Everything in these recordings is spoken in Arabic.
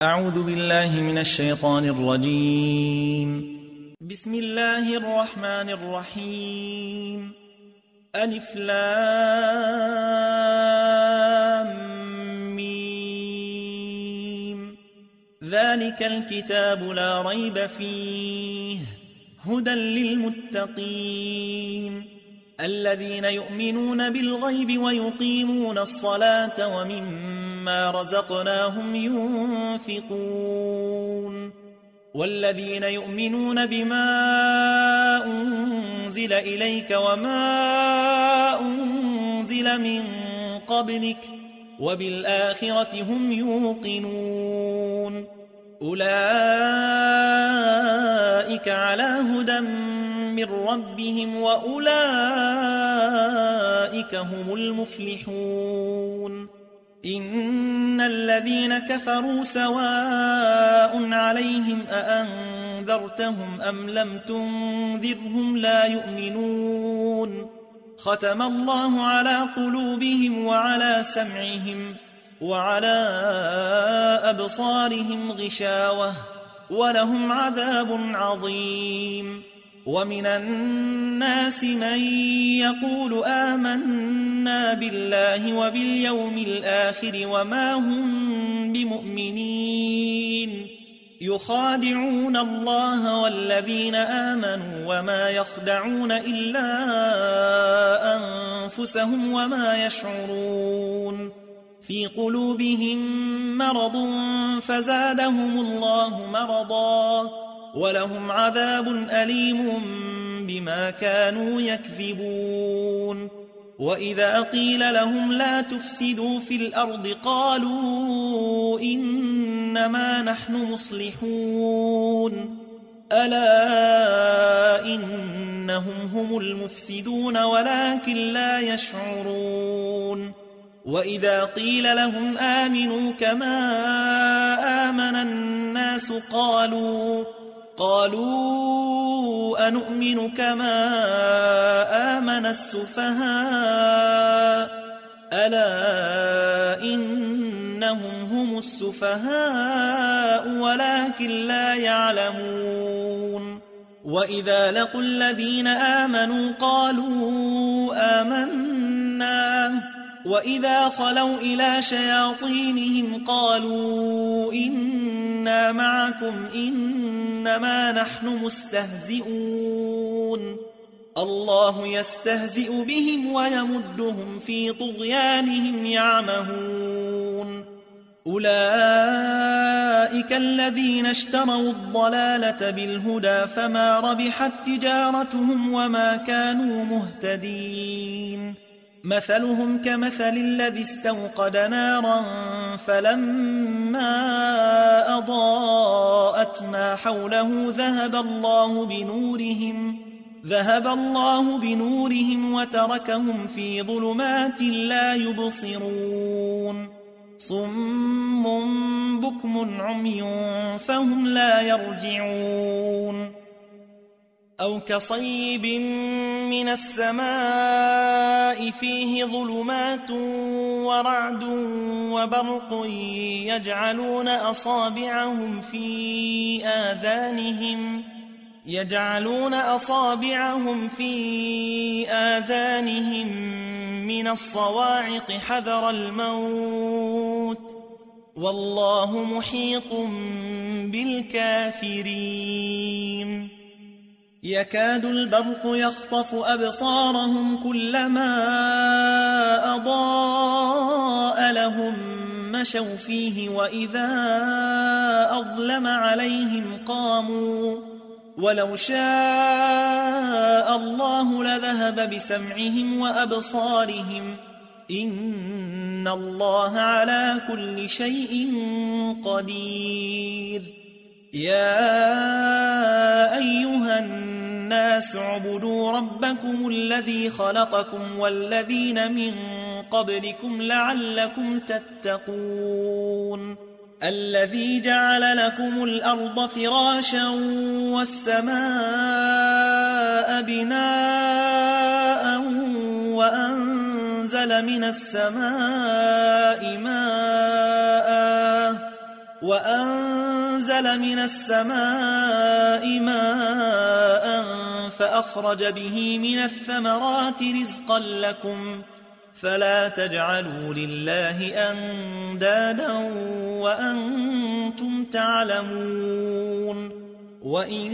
أعوذ بالله من الشيطان الرجيم. بسم الله الرحمن الرحيم. ألف لام ميم. ذلك الكتاب لا ريب فيه هدى للمتقين الذين يؤمنون بالغيب ويقيمون الصلاة ومما رزقناهم ينفقون والذين يؤمنون بما أنزل إليك وما أنزل من قبلك وبالآخرة هم يوقنون أولئك على هدى من ربهم وأولئك هم المفلحون إن الذين كفروا سواء عليهم أأنذرتهم أم لم تنذرهم لا يؤمنون ختم الله على قلوبهم وعلى سمعهم وعلى أبصارهم غشاوة ولهم عذاب عظيم ومن الناس من يقول آمنا بالله وباليوم الآخر وما هم بمؤمنين يخادعون الله والذين آمنوا وما يخدعون إلا أنفسهم وما يشعرون في قلوبهم مرض فزادهم الله مرضا ولهم عذاب أليم بما كانوا يكذبون وإذا قيل لهم لا تفسدوا في الأرض قالوا إنما نحن مصلحون ألا إنهم هم المفسدون ولكن لا يشعرون وإذا قيل لهم آمنوا كما آمن الناس قالوا أنؤمن كما آمن السفهاء ألا إنهم هم السفهاء ولكن لا يعلمون وإذا لقوا الذين آمنوا قالوا آمنا وإذا خلوا إلى شياطينهم قالوا إنا معكم إنما نحن مستهزئون الله يستهزئ بهم ويمدهم في طغيانهم يعمهون أولئك الذين اشتروا الضلالة بالهدى فما ربحت تجارتهم وما كانوا مهتدين مثلهم كمثل الذي استوقد نارا فلما أضاءت ما حوله ذهب الله بنورهم وتركهم في ظلمات لا يبصرون صم بكم عمي فهم لا يرجعون أو كصيب من السماء فيه ظلمات ورعد وبرق يجعلون أصابعهم في آذانهم من الصواعق حذر الموت والله محيط بالكافرين يكاد البرق يخطف أبصارهم كلما أضاء لهم مشوا فيه وإذا أظلم عليهم قاموا ولو شاء الله لذهب بسمعهم وأبصارهم إن الله على كل شيء قدير يا أيها الناس اعبدوا ربكم الذي خلقكم والذين من قبلكم لعلكم تتقون الذي جعل لكم الأرض فراشا والسماء بناء وأنزل من السماء ماء وأنزل من السماء ماء فأخرج به من الثمرات رزقا لكم فلا تجعلوا لله أندادا وأنتم تعلمون وإن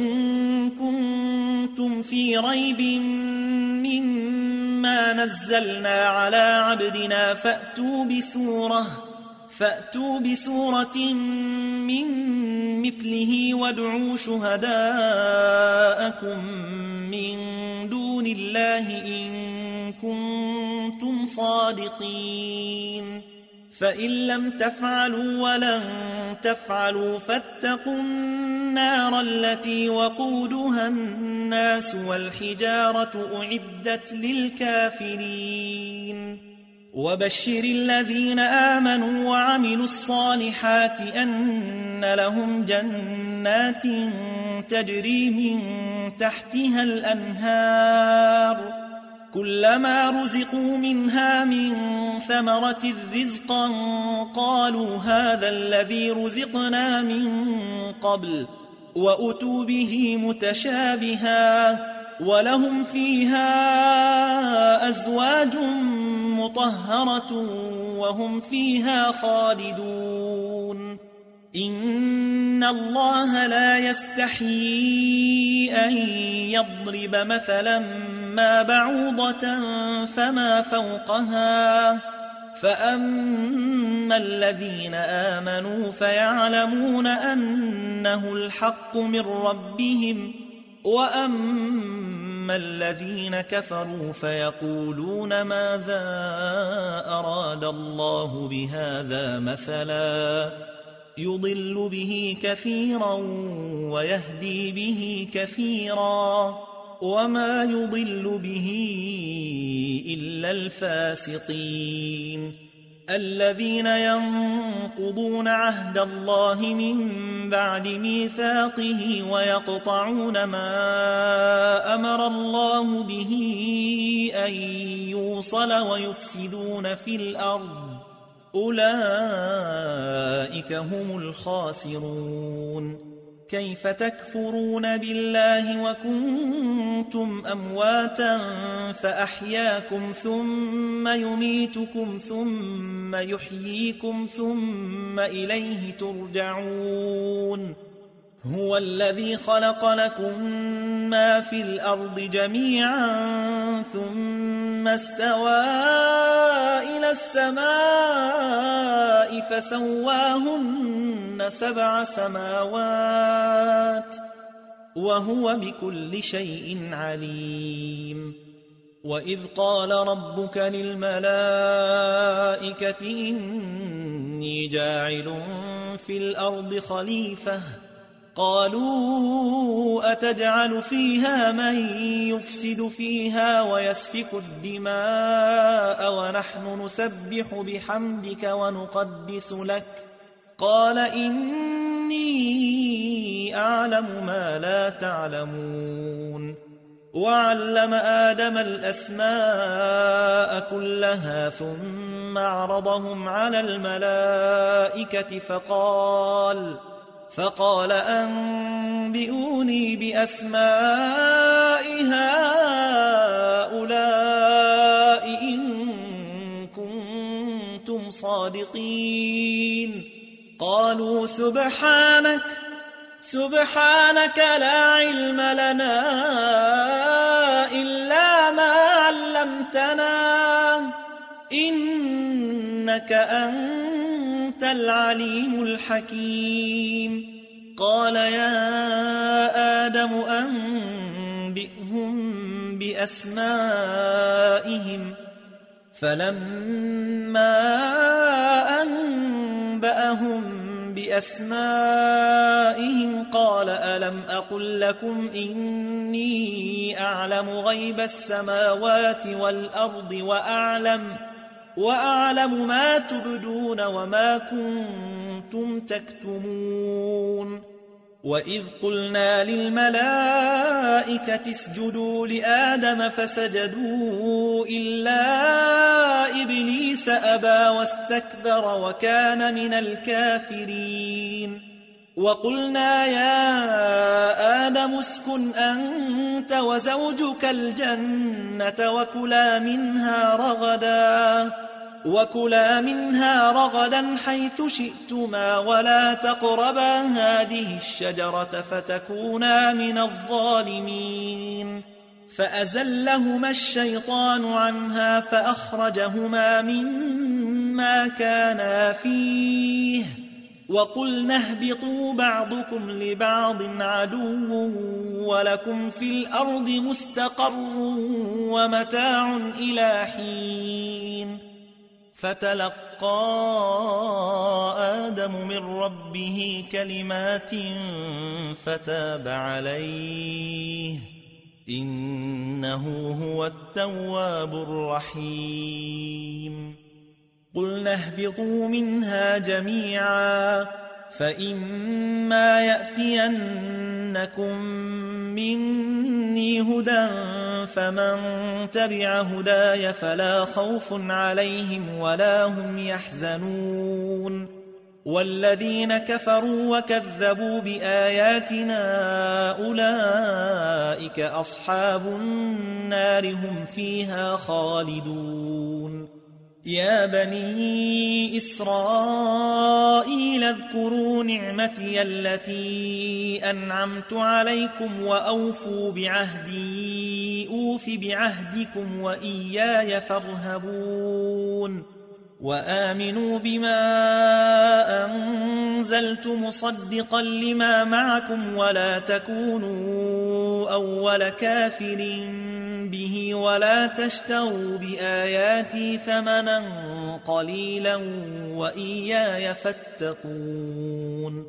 كنتم في ريب مما نزلنا على عبدنا فأتوا بسورة من مثله وادعوا شهداءكم من دون الله إن كنتم صادقين فإن لم تفعلوا ولن تفعلوا فاتقوا النار التي وقودها الناس والحجارة أعدت للكافرين وبشر الذين آمنوا وعملوا الصالحات أن لهم جنات تجري من تحتها الأنهار كلما رزقوا منها من ثمرة رزقا قالوا هذا الذي رزقنا من قبل وأتوا به متشابها ولهم فيها أزواج مطهرة وهم فيها خالدون إن الله لا يستحيي أن يضرب مثلا ما بعوضة فما فوقها فأما الذين آمنوا فيعلمون أنه الحق من ربهم وأما الذين كفروا فيقولون ماذا أراد الله بهذا مثلا يضل به كثيرا ويهدي به كثيرا وما يضل به إلا الفاسقين الذين ينقضون عهد الله من بعد ميثاقه ويقطعون ما أمر الله به أن يوصل ويفسدون في الأرض أولئك هم الخاسرون كيف تكفرون بالله وكنتم أمواتا فأحياكم ثم يميتكم ثم يحييكم ثم إليه ترجعون هو الذي خلق لكم ما في الأرض جميعا ثم استوى إلى السماء فسواهن 7 سماوات وهو بكل شيء عليم وإذ قال ربك للملائكة إني جاعل في الأرض خليفة قالوا أتجعل فيها من يفسد فيها ويسفك الدماء ونحن نسبح بحمدك ونقدس لك قال إني أعلم ما لا تعلمون وعلم آدم الأسماء كلها ثم عرضهم على الملائكة فقال أنبئوني بأسماء هؤلاء إن كنتم صادقين قالوا سبحانك لا علم لنا إلا ما علمتنا إنك أنت العليم الحكيم قال يا آدم أنبئهم بأسمائهم فلما أنبأهم بأسمائهم قال ألم أقل لكم إني أعلم غيب السماوات والأرض وأعلم ما تبدون وما كنتم تكتمون وإذ قلنا للملائكة اسجدوا لآدم فسجدوا إلا إبليس أبى واستكبر وكان من الكافرين وقلنا يا آدم اسكن أنت وزوجك الجنة وكلا منها رغدا حيث شئتما ولا تقربا هذه الشجرة فتكونا من الظالمين فأزلهما الشيطان عنها فأخرجهما مما كانا فيه وقلنا اهبطوا بعضكم لبعض عدو ولكم في الأرض مستقر ومتاع إلى حين فتلقى آدم من ربه كلمات فتاب عليه إنه هو التواب الرحيم قلنا اهبطوا منها جميعا فإما يأتينكم مني هدى فمن تبع هداي فلا خوف عليهم ولا هم يحزنون والذين كفروا وكذبوا بآياتنا أولئك أصحاب النار هم فيها خالدون يا بني إسرائيل اذكروا نعمتي التي أنعمت عليكم وأوفوا بعهدي أوف بعهدكم وإياي فارهبون وآمنوا بما أنزلت مصدقا لما معكم ولا تكونوا أول كافر به ولا تشتروا بآياتي ثمنا قليلا وإياي فاتقون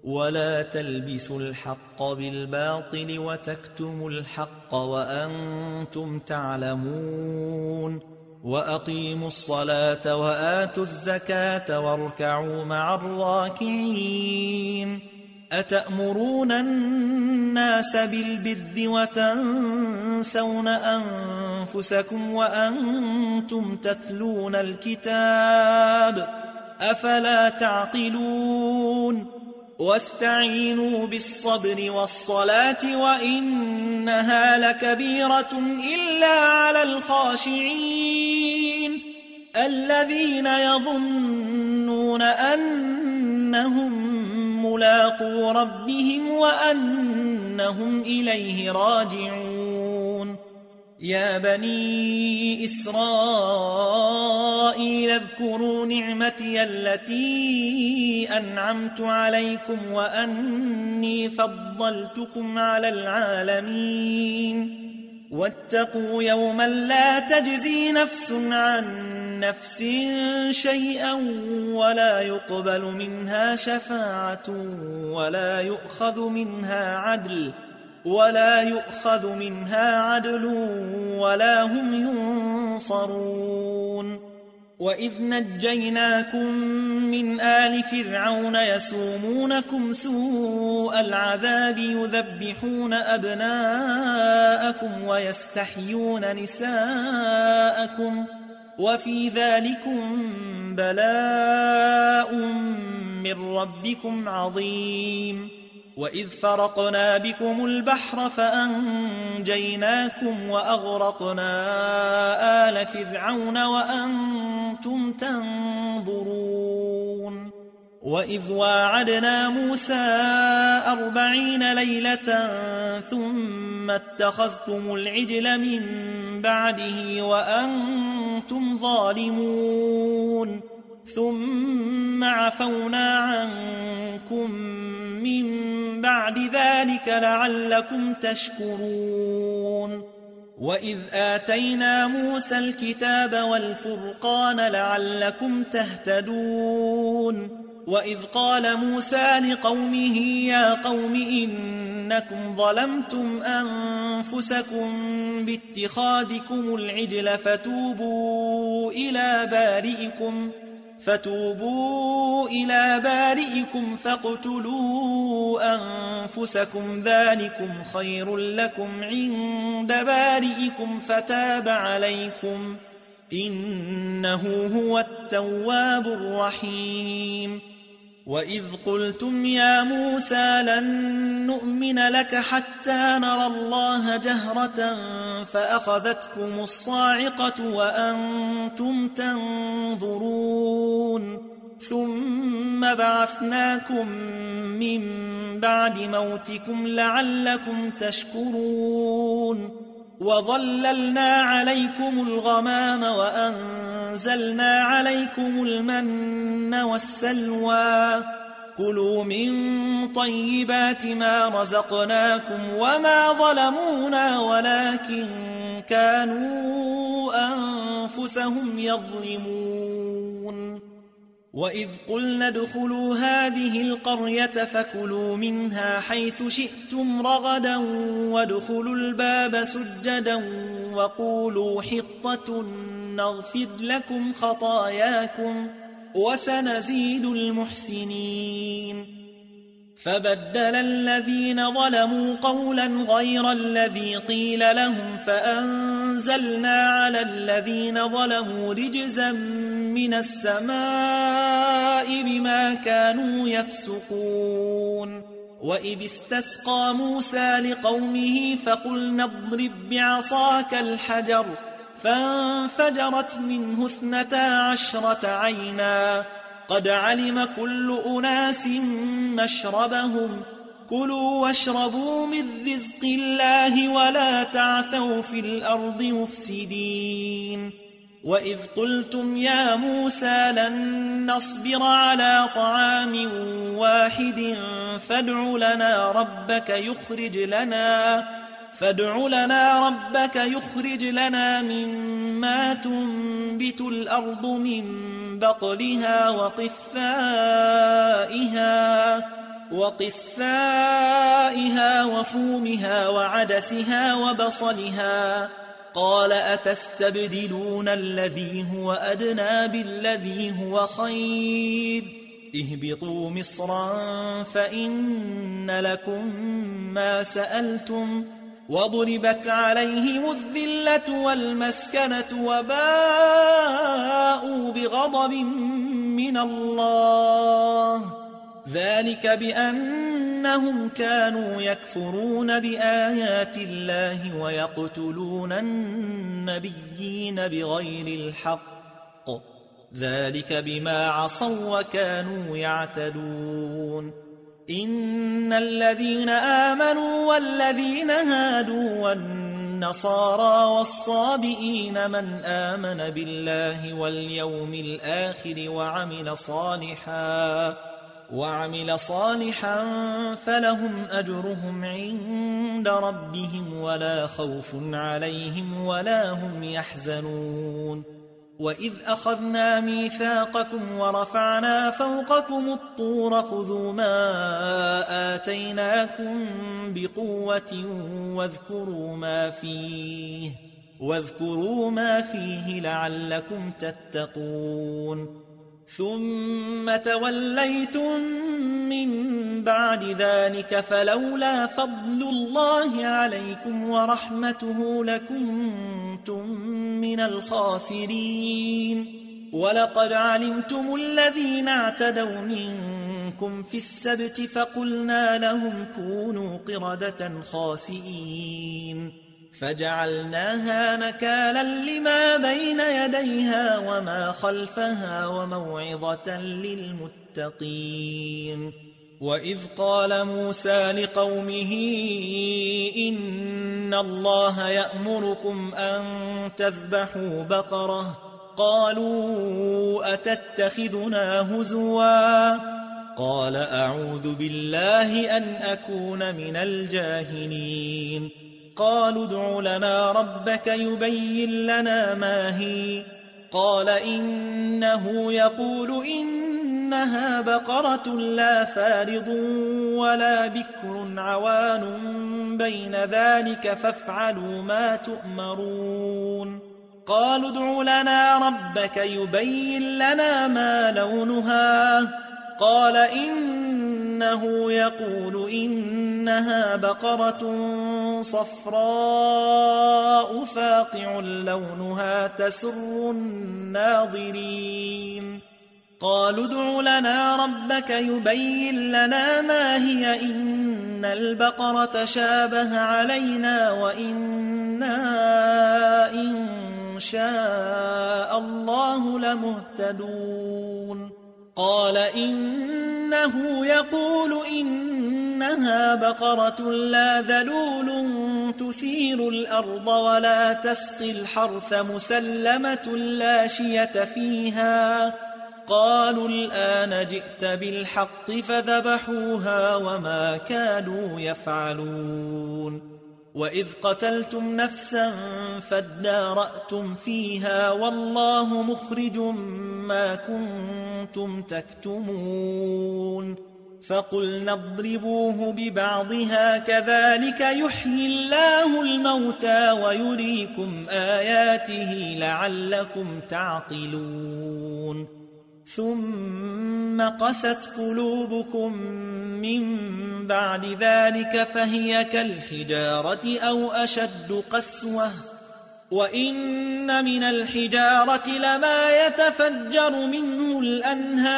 ولا تلبسوا الحق بالباطل وتكتموا الحق وأنتم تعلمون وأقيموا الصلاة وآتوا الزكاة واركعوا مع الراكعين أتأمرون الناس بالبر وتنسون أنفسكم وأنتم تتلون الكتاب أفلا تعقلون واستعينوا بالصبر والصلاة وإنها لكبيرة إلا على الخاشعين الذين يظنون أنهم ملاقو ربهم وأنهم إليه راجعون يا بني إسرائيل اذكروا نعمتي التي أنعمت عليكم وأني فضلتكم على العالمين واتقوا يوما لا تجزي نفس عن نفس شيئا ولا يقبل منها شفاعة ولا يؤخذ منها عدل ولا هم ينصرون وإذ نجيناكم من آل فرعون يسومونكم سوء العذاب يذبحون أبناءكم ويستحيون نساءكم وفي ذلكم بلاء من ربكم عظيم وإذ فرقنا بكم البحر فأنجيناكم وأغرقنا آل فرعون وأنتم تنظرون وإذ واعدنا موسى 40 ليلة ثم اتخذتم العجل من بعده وأنتم ظالمون ثم عفونا عنكم من بعد ذلك لعلكم تشكرون وإذ آتينا موسى الكتاب والفرقان لعلكم تهتدون وإذ قال موسى لقومه يا قوم إنكم ظلمتم أنفسكم باتخاذكم العجل فتوبوا فتوبوا إلى بارئكم فاقتلوا أنفسكم ذلكم خير لكم عند بارئكم فتاب عليكم إنه هو التواب الرحيم وإذ قلتم يا موسى لن نؤمن لك حتى نرى الله جهرة فأخذتكم الصاعقة وأنتم تنظرون ثم بعثناكم من بعد موتكم لعلكم تشكرون وظللنا عليكم الغمام وأنزلنا عليكم المن والسلوى كلوا من طيبات ما رزقناكم وما ظلمونا ولكن كانوا أنفسهم يظلمون وإذ قلنا ادخلوا هذه القرية فكلوا منها حيث شئتم رغدا وادخلوا الباب سجدا وقولوا حطة نغفر لكم خطاياكم وسنزيد المحسنين فبدل الذين ظلموا قولا غير الذي قيل لهم فأنزلنا على الذين ظلموا رجزا من السماء بما كانوا يفسقون وإذ استسقى موسى لقومه فقلنا اضرب بعصاك الحجر فانفجرت منه 12 عينا قد علم كل أناس مشربهم كلوا واشربوا من رزق الله ولا تعثوا في الأرض مفسدين وإذ قلتم يا موسى لن نصبر على طعام واحد فادع لنا ربك يخرج لنا مما تنبت الأرض من بقلها وقثائها وفومها وعدسها وبصلها قال أتستبدلون الذي هو أدنى بالذي هو خير اهبطوا مصرا فإن لكم ما سألتم وضربت عليهم الذلة والمسكنة وباءوا بغضب من الله ذلك بأنهم كانوا يكفرون بآيات الله ويقتلون النبيين بغير الحق ذلك بما عصوا وكانوا يعتدون إن الذين آمنوا والذين هادوا والنصارى والصابئين من آمن بالله واليوم الآخر وعمل صالحا فلهم أجرهم عند ربهم ولا خوف عليهم ولا هم يحزنون وإذ أخذنا ميثاقكم ورفعنا فوقكم الطور خذوا ما آتيناكم بقوة واذكروا ما فيه لعلكم تتقون ثم توليتم من بعد ذلك فلولا فضل الله عليكم ورحمته لكنتم من الخاسرين ولقد علمتم الذين اعتدوا منكم في السبت فقلنا لهم كونوا قردة خاسئين فجعلناها نكالا لما بين يديها وما خلفها وموعظة للمتقين وإذ قال موسى لقومه إن الله يأمركم أن تذبحوا بقرة قالوا أتتخذنا هزوا قال أعوذ بالله أن أكون من الجاهلين قالوا ادع لنا ربك يبين لنا ما هي قال إنه يقول إنها بقرة لا فارض ولا بكر عوان بين ذلك فافعلوا ما تؤمرون قالوا ادع لنا ربك يبين لنا ما لونها قال إنه يقول إنها بقرة صفراء فاقع لونها تسر الناظرين قالوا ادع لنا ربك يبين لنا ما هي إن البقرة شابه علينا وإنا إن شاء الله لمهتدون قال إنه يقول إنها بقرة لا ذلول تثير الأرض ولا تسقي الحرث مسلمة لا شية فيها قالوا الآن جئت بالحق فذبحوها وما كانوا يفعلون وإذ قتلتم نفسا فادارأتم فيها والله مخرج ما كنتم تكتمون فقلنا اضربوه ببعضها كذلك يحيي الله الموتى ويريكم آياته لعلكم تعقلون ثم قست قلوبكم من بعد ذلك فهي كالحجارة أو أشد قسوة وإن من الحجارة لما يتفجر منه الأنهار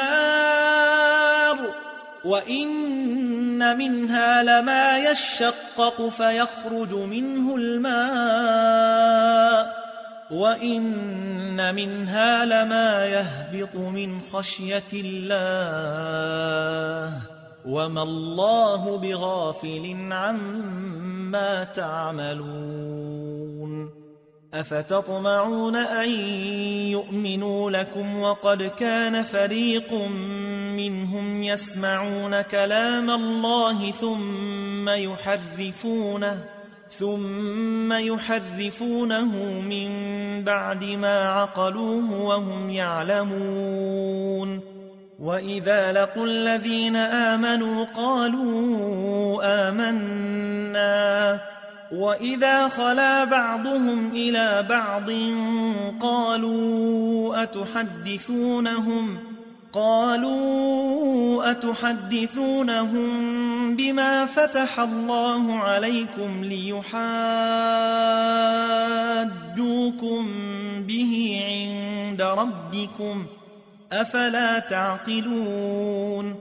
وإن منها لما يشقق فيخرج منه الماء وإن منها لما يهبط من خشية الله وما الله بغافل عما تعملون أفتطمعون أن يؤمنوا لكم وقد كان فريق منهم يسمعون كلام الله ثم يحرفونه من بعد ما عقلوه وهم يعلمون وإذا لقوا الذين آمنوا قالوا آمنا وإذا خلا بعضهم إلى بعض قالوا أتحدثونهم بما فتح الله عليكم ليحاجوكم به عند ربكم أفلا تعقلون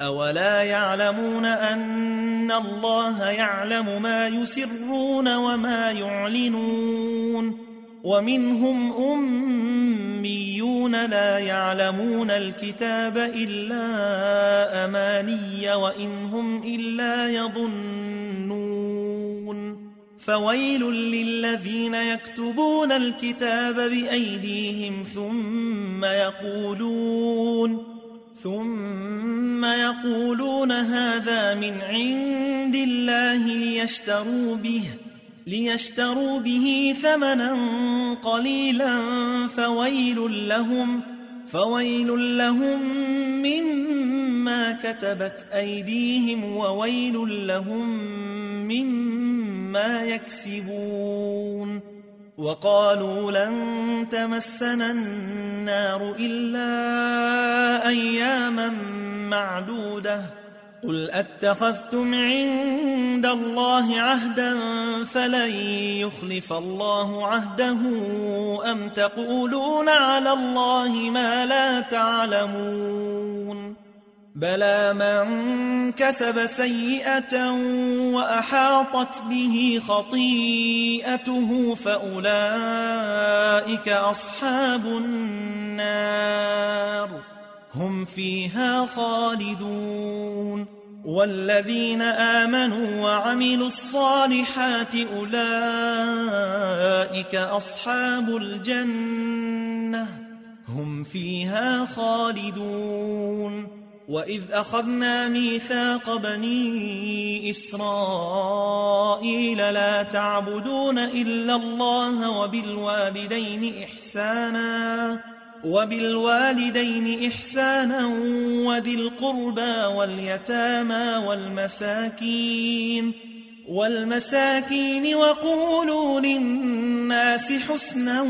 أولا يعلمون أن الله يعلم ما يسرون وما يعلنون ومنهم أميون لا يعلمون الكتاب إلا أماني وإن هم إلا يظنون فويل للذين يكتبون الكتاب بأيديهم ثم يقولون هذا من عند الله ليشتروا به ثمنا قليلا فويل لهم مما كتبت أيديهم وويل لهم مما يكسبون وقالوا لن تمسنا النار إلا أياما معدودة قل أتخذتم عند الله عهدا فلن يخلف الله عهده أم تقولون على الله ما لا تعلمون بلى من كسب سيئة وأحاطت به خطيئته فأولئك أصحاب النار هم فيها خالدون والذين آمنوا وعملوا الصالحات أولئك أصحاب الجنة هم فيها خالدون وإذ أخذنا ميثاق بني إسرائيل لا تعبدون إلا الله وبالوالدين إحسانا وذي القربى واليتامى والمساكين والمساكين وقولوا للناس حسنا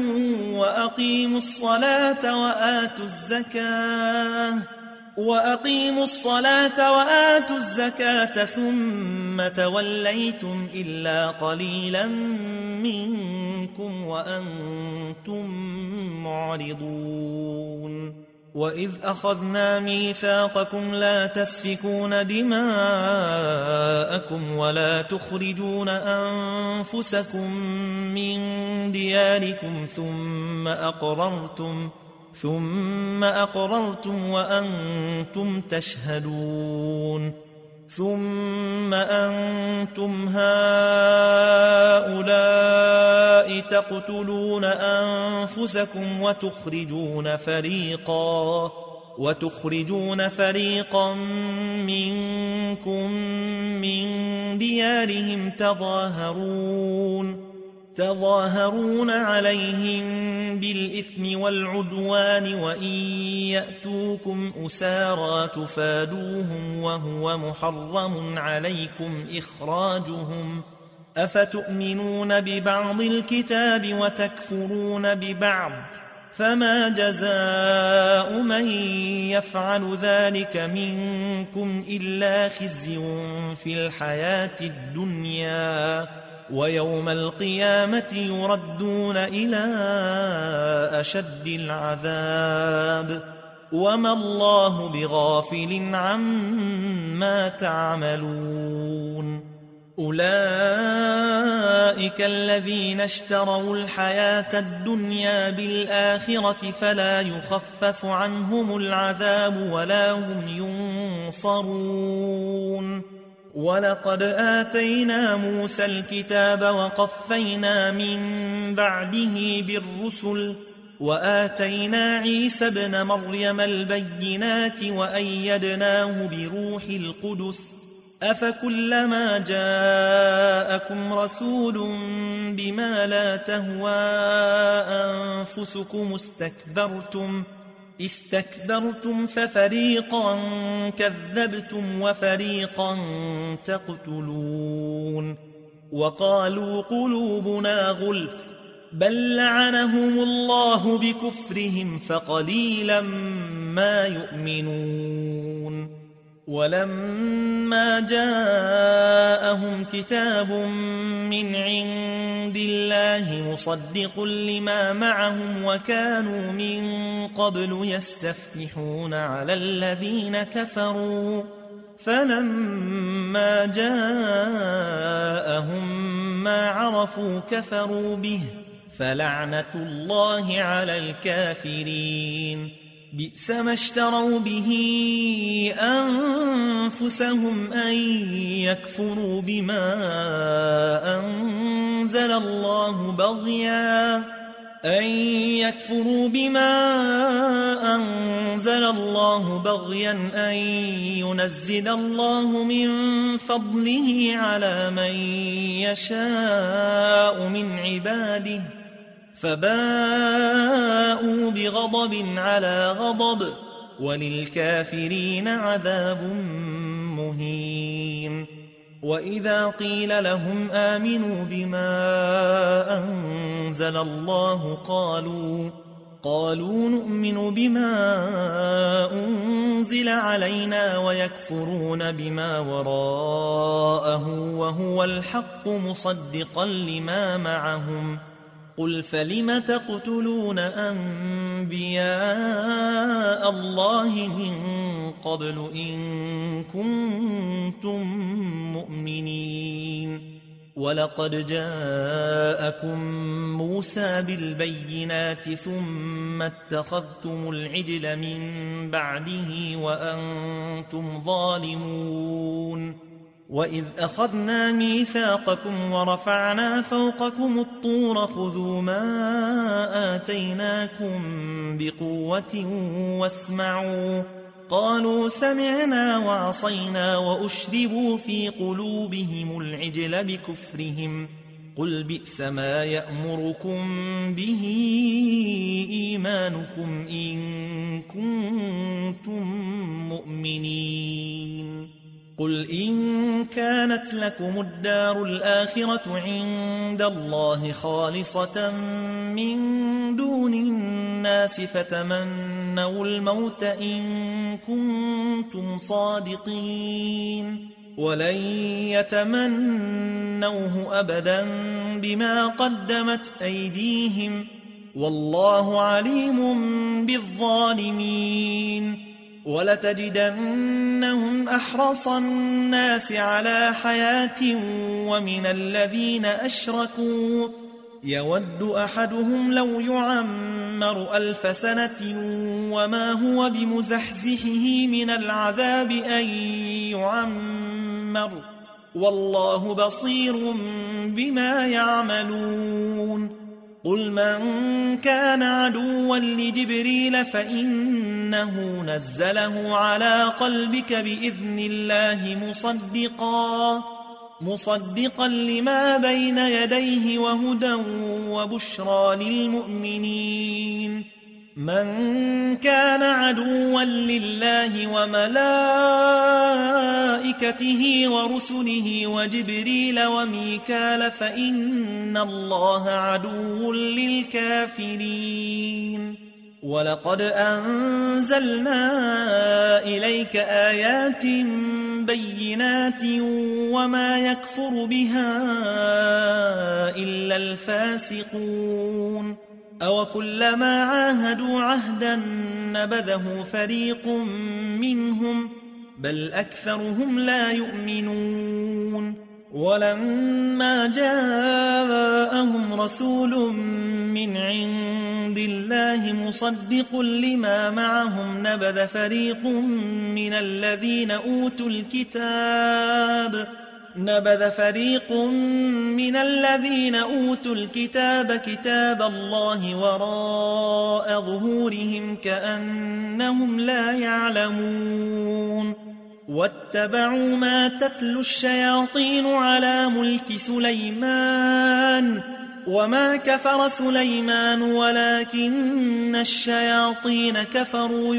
وأقيموا الصلاة وآتوا الزكاة ثم توليتم إلا قليلا منكم وأنتم معرضون وإذ أخذنا ميثاقكم لا تسفكون دماءكم ولا تخرجون أنفسكم من دياركم ثم أقررتم وأنتم تشهدون ثم أنتم هؤلاء تقتلون أنفسكم وتخرجون فريقا منكم من ديارهم تظاهرون عليهم بالإثم والعدوان وإن يأتوكم أسارى تفادوهم وهو محرم عليكم إخراجهم أفتؤمنون ببعض الكتاب وتكفرون ببعض فما جزاء من يفعل ذلك منكم إلا خزي في الحياة الدنيا ويوم القيامة يردون إلى أشد العذاب وما الله بغافل عما تعملون أولئك الذين اشتروا الحياة الدنيا بالآخرة فلا يخفف عنهم العذاب ولا هم ينصرون ولقد آتينا موسى الكتاب وقفينا من بعده بالرسل وآتينا عيسى ابن مريم البينات وأيدناه بروح القدس أفكلما جاءكم رسول بما لا تهوى أنفسكم استكبرتم ففريقا كذبتم وفريقا تقتلون وقالوا قلوبنا غلف بل لعنهم الله بكفرهم فقليلا ما يؤمنون ولما جاءهم كتاب من عند الله مصدق لما معهم وكانوا من قبل يستفتحون على الذين كفروا فلما جاءهم ما عرفوا كفروا به فلعنة الله على الكافرين بئس ما اشتروا به أنفسهم أن يكفروا بما أنزل الله بغيا أن ينزل الله من فضله على من يشاء من عباده فباءوا بغضب على غضب وللكافرين عذاب مهين وإذا قيل لهم آمنوا بما أنزل الله قالوا نؤمن بما أنزل علينا ويكفرون بما وراءه وهو الحق مصدقا لما معهم قل فلم تقتلون أنبياء الله من قبل إن كنتم مؤمنين ولقد جاءكم موسى بالبينات ثم اتخذتم العجل من بعده وأنتم ظالمون وإذ أخذنا ميثاقكم ورفعنا فوقكم الطور خذوا ما آتيناكم بقوة واسمعوا قالوا سمعنا وعصينا وأشربوا في قلوبهم العجل بكفرهم قل بئس ما يأمركم به إيمانكم إن كنتم مؤمنين قل إن كانت لكم الدار الآخرة عند الله خالصة من دون الناس فتمنوا الموت إن كنتم صادقين ولن يتمنوه أبدا بما قدمت أيديهم والله عليم بالظالمين ولتجدنهم أحرص الناس على حياة ومن الذين أشركوا يود أحدهم لو يعمر 1000 سنة وما هو بمزحزحه من العذاب أن يعمر والله بصير بما يعملون قل من كان عدوا لجبريل فإنه نزله على قلبك بإذن الله مصدقا لما بين يديه وهدى وبشرى للمؤمنين من كان عدوا لله وملائكته ورسله وجبريل وميكال فإن الله عدو للكافرين ولقد أنزلنا إليك آيات بينات وما يكفر بها إلا الفاسقون أو كلما عاهدوا عهدا نبذه فريق منهم بل أكثرهم لا يؤمنون ولما جاءهم رسول من عند الله مصدق لما معهم نبذ فريق من الذين أوتوا الكتاب كتاب الله وراء ظهورهم كأنهم لا يعلمون واتبعوا ما تتلو الشياطين على ملك سليمان وما كفر سليمان ولكن الشياطين كفروا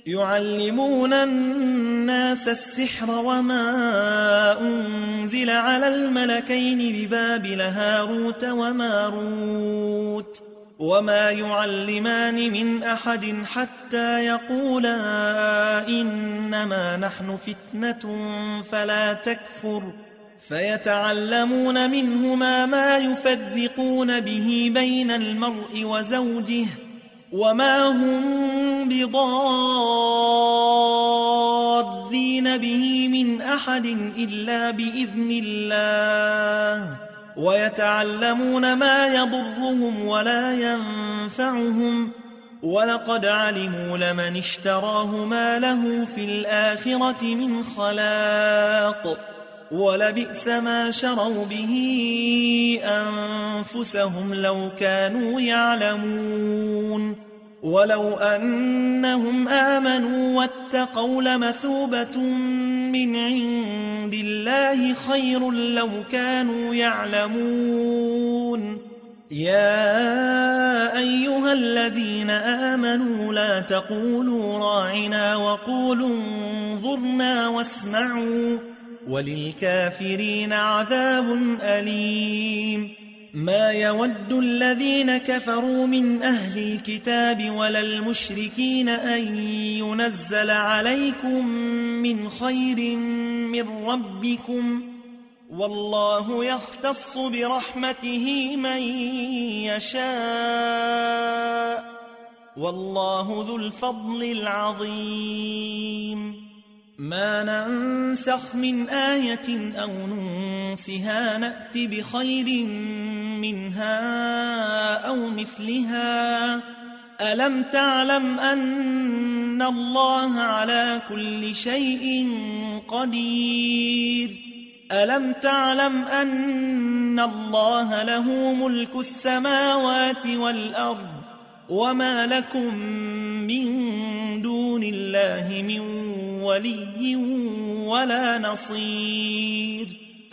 يعلمون الناس السحر وما أنزل على الملكين ببابل هاروت وماروت وما يعلمان من أحد حتى يقولا إنما نحن فتنة فلا تكفر فيتعلمون منهما ما يفرقون به بين المرء وزوجه وما هم بضارين به من أحد إلا بإذن الله ويتعلمون ما يضرهم ولا ينفعهم ولقد علموا لمن اشتراه ما له في الآخرة من خلاق ولبئس ما شروا به أنفسهم لو كانوا يعلمون ولو أنهم آمنوا واتقوا لمثوبة من عند الله خير لو كانوا يعلمون يا أيها الذين آمنوا لا تقولوا راعنا وقولوا انظرنا واسمعوا وللكافرين عذاب أليم ما يود الذين كفروا من أهل الكتاب ولا المشركين أن ينزل عليكم من خير من ربكم والله يختص برحمته من يشاء والله ذو الفضل العظيم ما ننسخ من آية أو ننسها نأت بخير منها أو مثلها ألم تعلم أن الله على كل شيء قدير ألم تعلم أن الله له ملك السماوات والأرض وما لكم من دون الله من ولي ولا نصير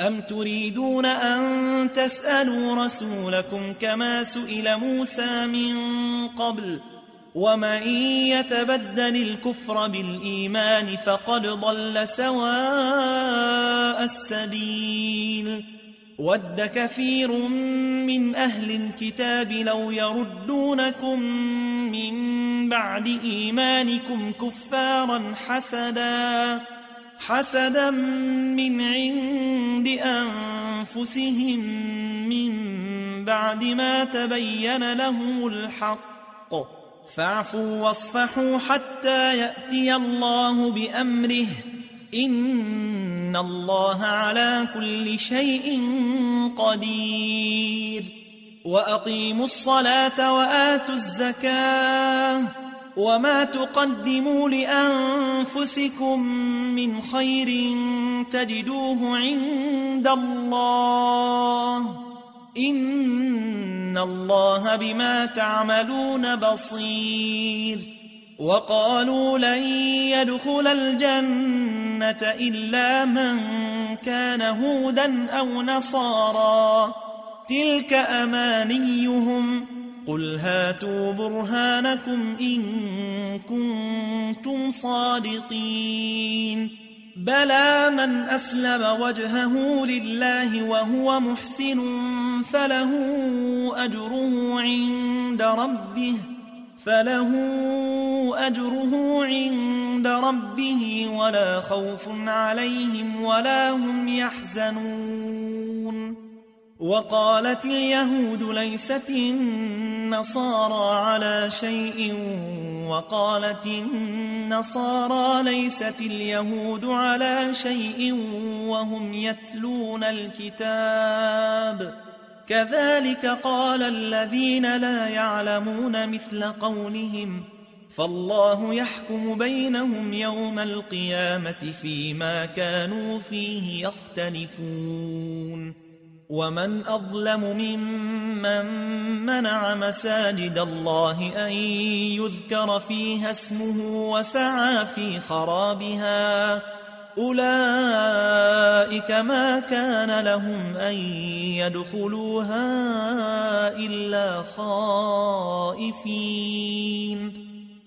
أم تريدون أن تسألوا رسولكم كما سئل موسى من قبل ومن يتبدل الكفر بالإيمان فقد ضل سواء السبيل ود كثير من أهل الكتاب لو يردونكم من بعد إيمانكم كفارا حسدا من عند أنفسهم من بعد ما تبين لهم الحق فاعفوا واصفحوا حتى يأتي الله بأمره إن الله على كل شيء قدير وأقيموا الصلاة وآتوا الزكاة وما تقدموا لأنفسكم من خير تجدوه عند الله إن الله بما تعملون بصير وقالوا لن يدخل الجنة إلا من كان هودا أو نصارى تلك أمانيهم قل هاتوا برهانكم إن كنتم صادقين بلى من أسلم وجهه لله وهو محسن فله أجره عند ربه ولا خوف عليهم ولا هم يحزنون وقالت اليهود ليست النصارى على شيء وقالت النصارى ليست اليهود على شيء وهم يتلون الكتاب كذلك قال الذين لا يعلمون مثل قولهم فالله يحكم بينهم يوم القيامة فيما كانوا فيه يختلفون ومن أظلم ممن منع مساجد الله أن يذكر فيها اسمه وسعى في خرابها أولئك ما كان لهم أن يدخلوها إلا خائفين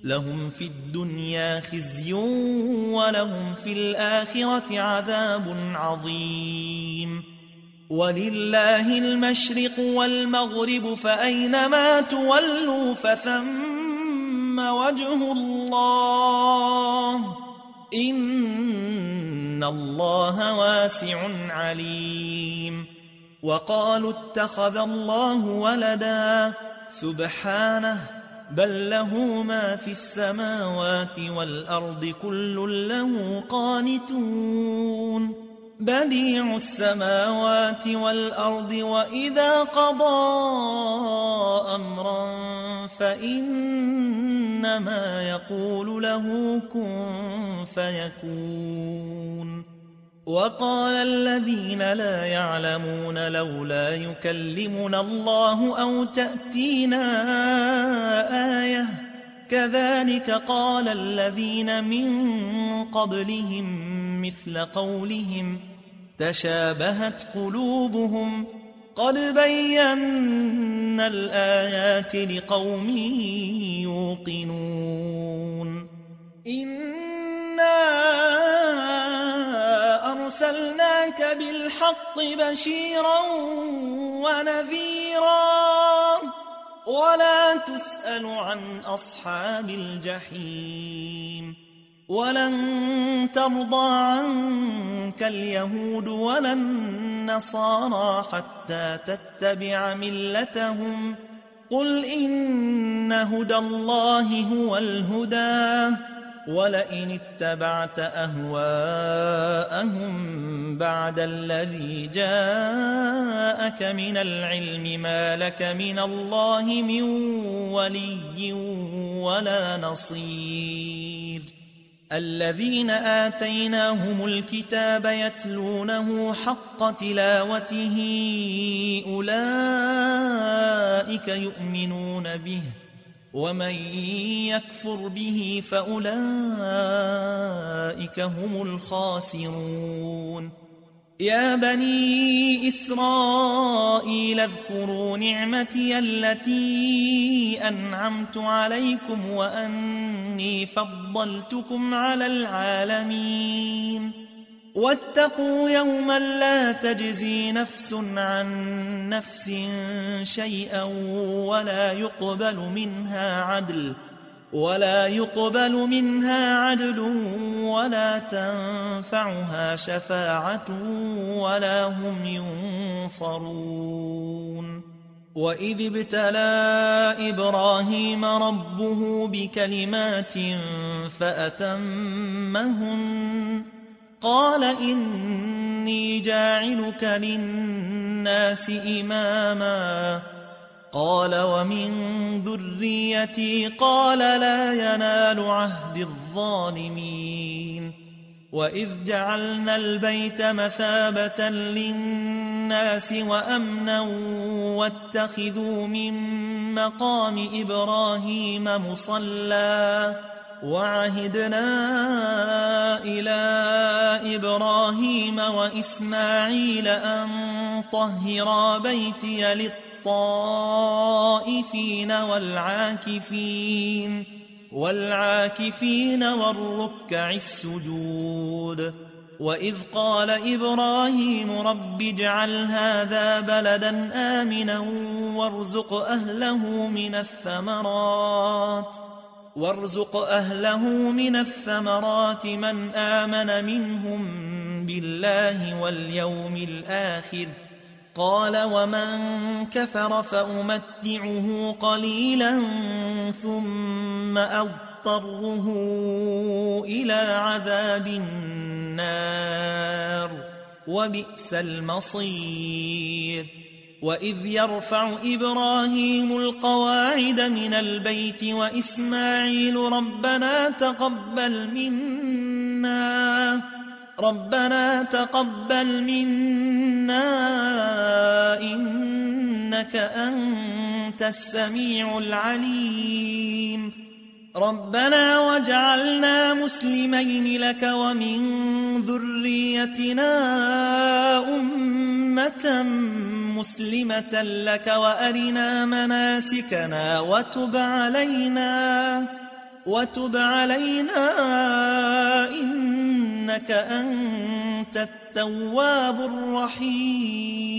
لهم في الدنيا خزي ولهم في الآخرة عذاب عظيم ولله المشرق والمغرب فأينما تولوا فثم وجه الله إن الله واسع عليم وقالوا اتخذ الله ولدا سبحانه بل له ما في السماوات والأرض كل له قانتون بديع السماوات والأرض وإذا قضى أمرا فإنما يقول له كن فيكون وقال الذين لا يعلمون لولا يكلمنا الله أو تأتينا آية كذلك قال الذين من قبلهم مثل قولهم تشابهت قلوبهم قد بينا الآيات لقوم يوقنون إنا أرسلناك بالحق بشيرا ونذيرا ولا تسأل عن أصحاب الجحيم ولن ترضى عنك اليهود ولا النصارى حتى تتبع ملتهم قل إن هدى الله هو الهدى ولئن اتبعت أهواءهم بعد الذي جاءك من العلم ما لك من الله من ولي ولا نصير الذين آتيناهم الكتاب يتلونه حق تلاوته أولئك يؤمنون به ومن يكفر به فأولئك هم الخاسرون يا بني إسرائيل اذكروا نعمتي التي أنعمت عليكم وأني فضلتكم على العالمين واتقوا يوما لا تجزي نفس عن نفس شيئا ولا يقبل منها عدل ولا تنفعها شفاعة ولا هم ينصرون وإذ ابتلى إبراهيم ربه بكلمات فأتمهن قال إني جاعلك للناس إماما قال ومن ذريتي قال لا ينال عهد الظالمين وإذ جعلنا البيت مثابة للناس وأمنا واتخذوا من مقام إبراهيم مصلى وعهدنا إلى إبراهيم وإسماعيل أن طهرا بيتي للطائفين والعاكفين والركع السجود وإذ قال إبراهيم رب اجعل هذا بلدا آمنا وارزق أهله من الثمرات من آمن منهم بالله واليوم الآخر قال ومن كفر فأمتعه قليلا ثم أضطره إلى عذاب النار وبئس المصير وإذ يرفع إبراهيم القواعد من البيت وإسماعيل ربنا تقبل منا إنك أنت السميع العليم ربنا واجعلنا مسلمين لك ومن ذريتنا أمة مسلمة لك وأرنا مناسكنا وتب علينا إنك أنت التواب الرحيم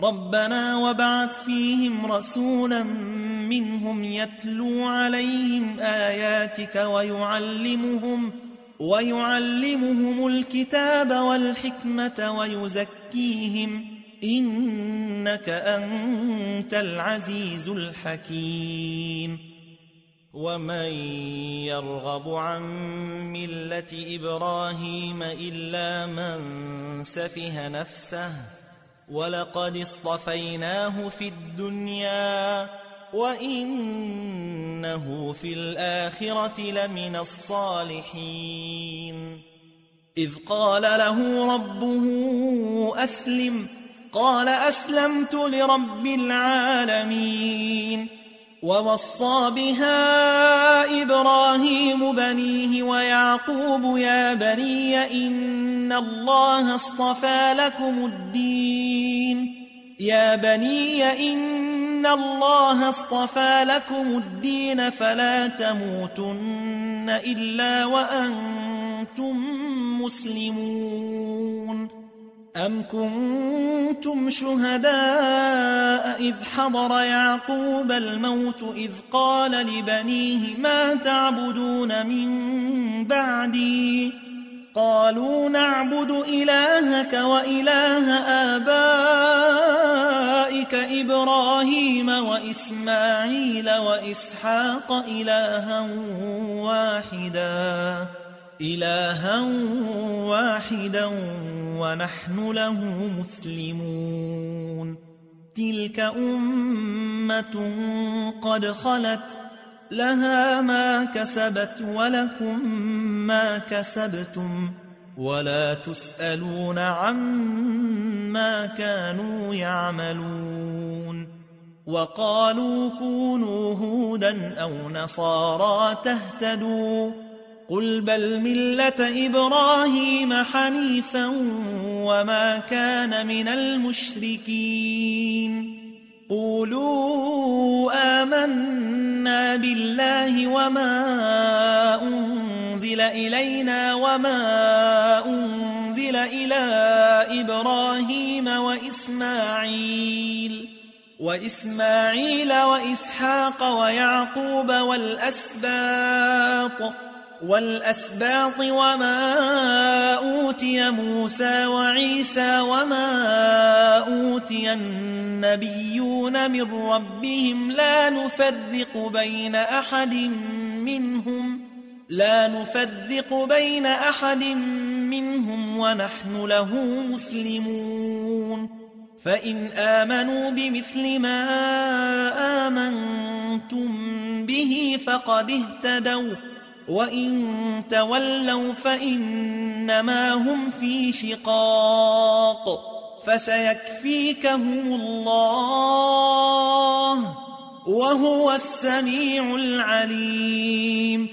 ربنا وابعث فيهم رسولا منهم يتلو عليهم آياتك ويعلمهم الكتاب والحكمة ويزكيهم إنك أنت العزيز الحكيم ومن يرغب عن ملة إبراهيم إلا من سفه نفسه ولقد اصطفيناه في الدنيا وإنه في الآخرة لمن الصالحين إذ قال له ربه أسلم قال أسلمت لرب العالمين ووصى بها إبراهيم بنيه ويعقوب يا بني إن الله اصطفى لكم الدين فلا تموتن إلا وأنتم مسلمون أم كنتم شهداء إذ حضر يعقوب الموت إذ قال لبنيه ما تعبدون من بعدي قالوا نعبد إلهك وإله آبائك إبراهيم وإسماعيل وإسحاق إلها واحدا ونحن له مسلمون تلك أمة قد خلت لها ما كسبت ولكم ما كسبتم ولا تسألون عما كانوا يعملون وقالوا كونوا هودا أو نصارى تهتدوا قل بل ملة إبراهيم حنيفا وما كان من المشركين قولوا آمنا بالله وما أنزل إلينا وما أنزل إلى إبراهيم وإسماعيل وإسحاق ويعقوب والأسباط وما أوتي موسى وعيسى وما أوتي النبيون من ربهم لا نفرق بين أحد منهم ونحن له مسلمون فإن آمنوا بمثل ما آمنتم به فقد اهتدوا وإن تولوا فإنما هم في شقاق فسيكفيكهم الله وهو السميع العليم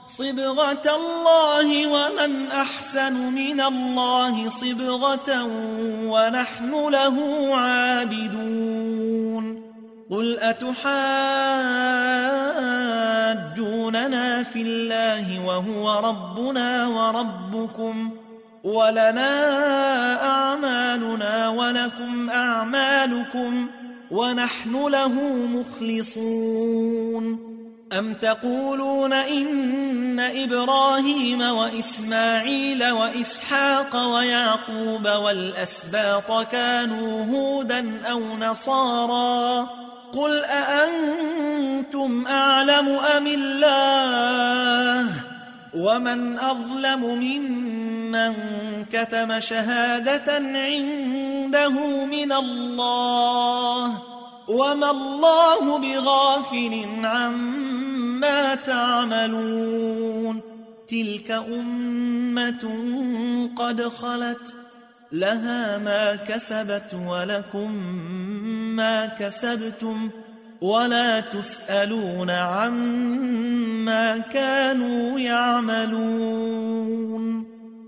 صبغة الله ومن أحسن من الله صبغة ونحن له عابدون قل أتحاجوننا في الله وهو ربنا وربكم ولنا أعمالنا ولكم أعمالكم ونحن له مخلصون أم تقولون إن إبراهيم وإسماعيل وإسحاق ويعقوب والأسباط كانوا هودا أو نصارى قل أأنتم أعلم أم الله ومن أظلم ممن كتم شهادة عنده من الله وما الله بغافل عما تعملون تلك أمة قد خلت لها ما كسبت ولكم ما كسبتم ولا تسألون عما كانوا يعملون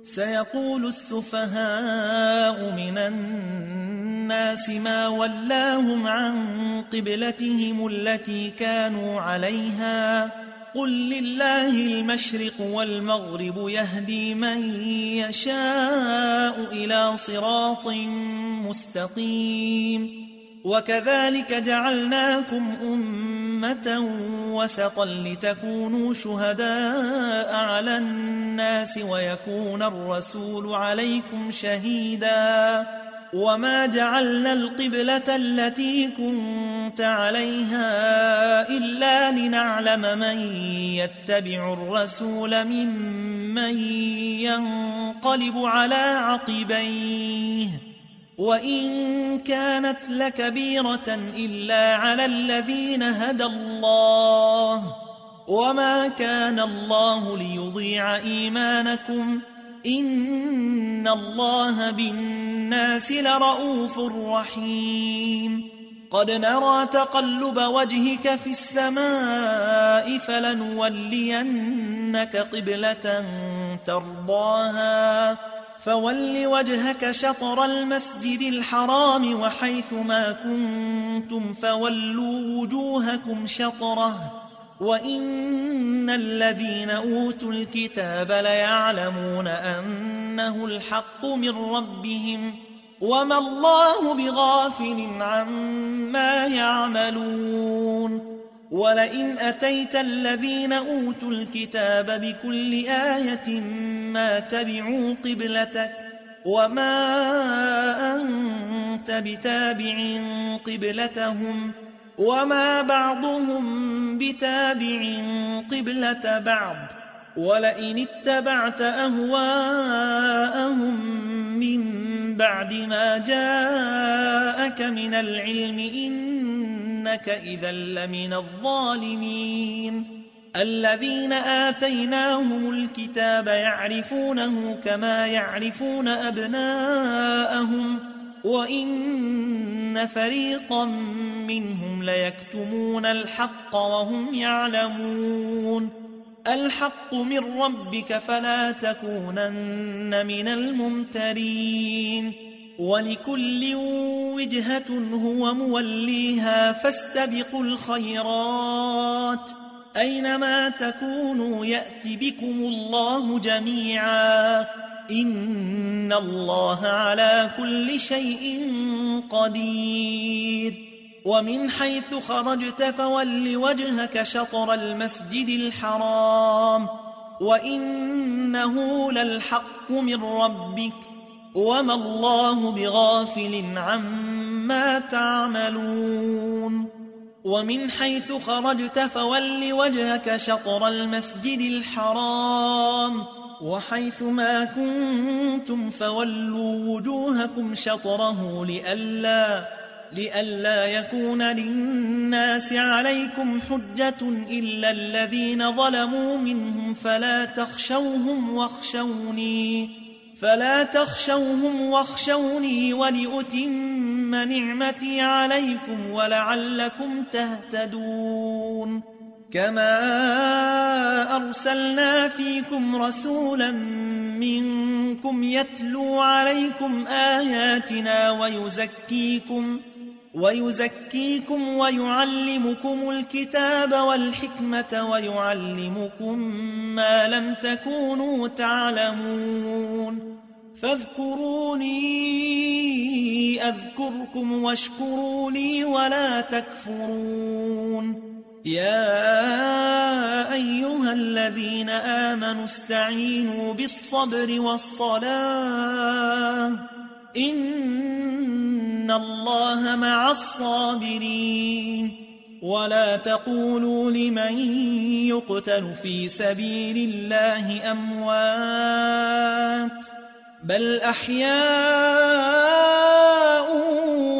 سيقول السفهاء من الناس ما ولاهم عن قبلتهم التي كانوا عليها قل لله المشرق والمغرب يهدي من يشاء إلى صراط مستقيم وكذلك جعلناكم أمة وسطا لتكونوا شهداء على الناس ويكون الرسول عليكم شهيدا وما جعلنا القبلة التي كنت عليها إلا لنعلم من يتبع الرسول ممن ينقلب على عقبيه وإن كانت لكبيرة إلا على الذين هدى الله وما كان الله ليضيع إيمانكم إن الله بالناس لرؤوف رحيم قد نرى تقلب وجهك في السماء فلنولينك قبلة ترضاها فول وجهك شطر المسجد الحرام وحيث ما كنتم فولوا وجوهكم شطره وإن الذين أوتوا الكتاب ليعلمون أنه الحق من ربهم وما الله بغافل عما يعملون ولئن أتيت الذين أوتوا الكتاب بكل آية ما تبعوا قبلتك وما أنت بتابع قبلتهم وما بعضهم بتابع قبلة بعض ولئن اتبعت أهواءهم من بعد ما جاءك من العلم إنك إذا لمن الظالمين الذين آتيناهم الكتاب يعرفونه كما يعرفون أبناءهم وإن وإن فريقا منهم ليكتمون الحق وهم يعلمون الحق من ربك فلا تكونن من الممترين ولكل وجهة هو موليها فاستبقوا الخيرات أينما تكونوا يأت بكم الله جميعا إن الله على كل شيء قدير ومن حيث خرجت فول وجهك شطر المسجد الحرام وإنه للحق من ربك وما الله بغافل عما تعملون ومن حيث خرجت فول وجهك شطر المسجد الحرام وحيث ما كنتم فولوا وجوهكم شطره لئلا يكون للناس عليكم حجة إلا الذين ظلموا منهم فلا تخشوهم واخشوني ولأتم نعمتي عليكم ولعلكم تهتدون كما أرسلنا فيكم رسولا منكم يتلو عليكم آياتنا ويزكيكم ويعلمكم الكتاب والحكمة ويعلمكم ما لم تكونوا تعلمون فاذكروني أذكركم واشكروا لي ولا تكفرون يا أيها الذين آمنوا استعينوا بالصبر والصلاة إن الله مع الصابرين ولا تقولوا لمن يقتل في سبيل الله أموات بل أحياء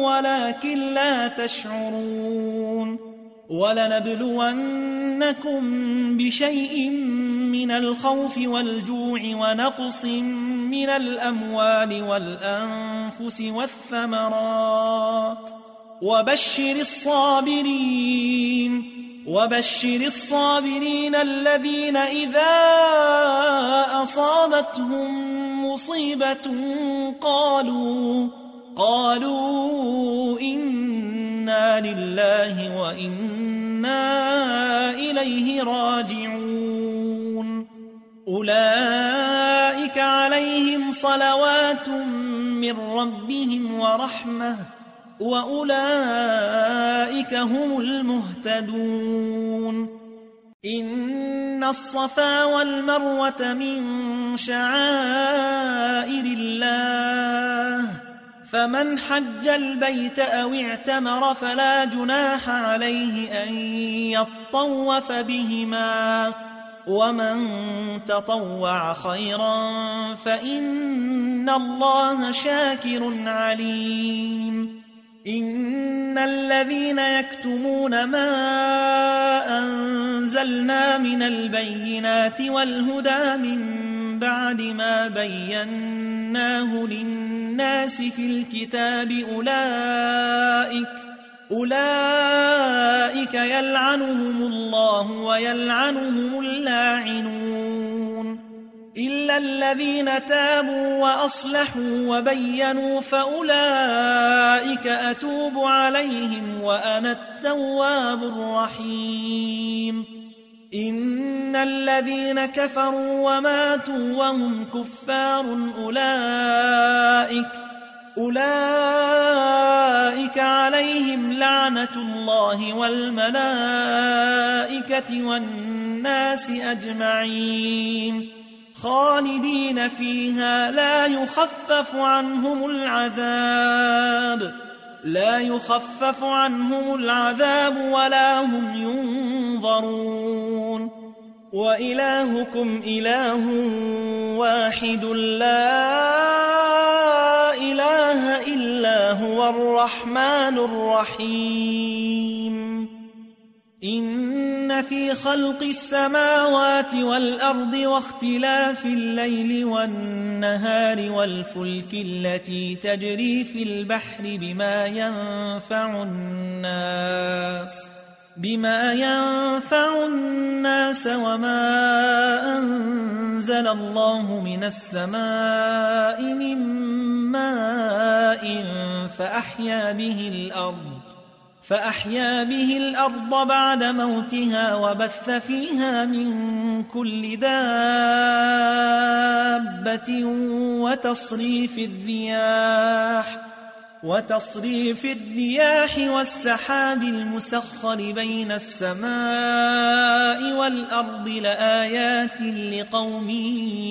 ولكن لا تشعرون ولنبلونكم بشيء من الخوف والجوع ونقص من الأموال والأنفس والثمرات وبشر الصابرين الذين إذا أصابتهم مصيبة قالوا إنا لله وإنا إليه راجعون أولئك عليهم صلوات من ربهم ورحمة وأولئك هم المهتدون إن الصفا والمروة من شعائر الله فمن حج البيت أو اعتمر فلا جناح عليه أن يطوف بهما ومن تطوع خيرا فإن الله شاكر عليم إن الذين يكتمون ما أنزلنا من البينات والهدى من بعد ما بيناه للناس في الكتاب أولئك يلعنهم الله ويلعنهم اللاعنون إلا الذين تابوا وأصلحوا وبينوا فأولئك أتوب عليهم وأنا التواب الرحيم إن الذين كفروا وماتوا وهم كفار أولئك عليهم لعنة الله والملائكة والناس أجمعين خالدين فيها لا يخفف عنهم العذاب ولا هم ينظرون وإلهكم إله واحد لا إله إلا هو الرحمن الرحيم إن إن في خلق السماوات والأرض واختلاف الليل والنهار والفلك التي تجري في البحر بما ينفع الناس وما أنزل الله من السماء من ماء فأحيا به الأرض بعد موتها وبث فيها من كل دابة وتصريف الرياح والسحاب المسخر بين السماء والأرض لآيات لقوم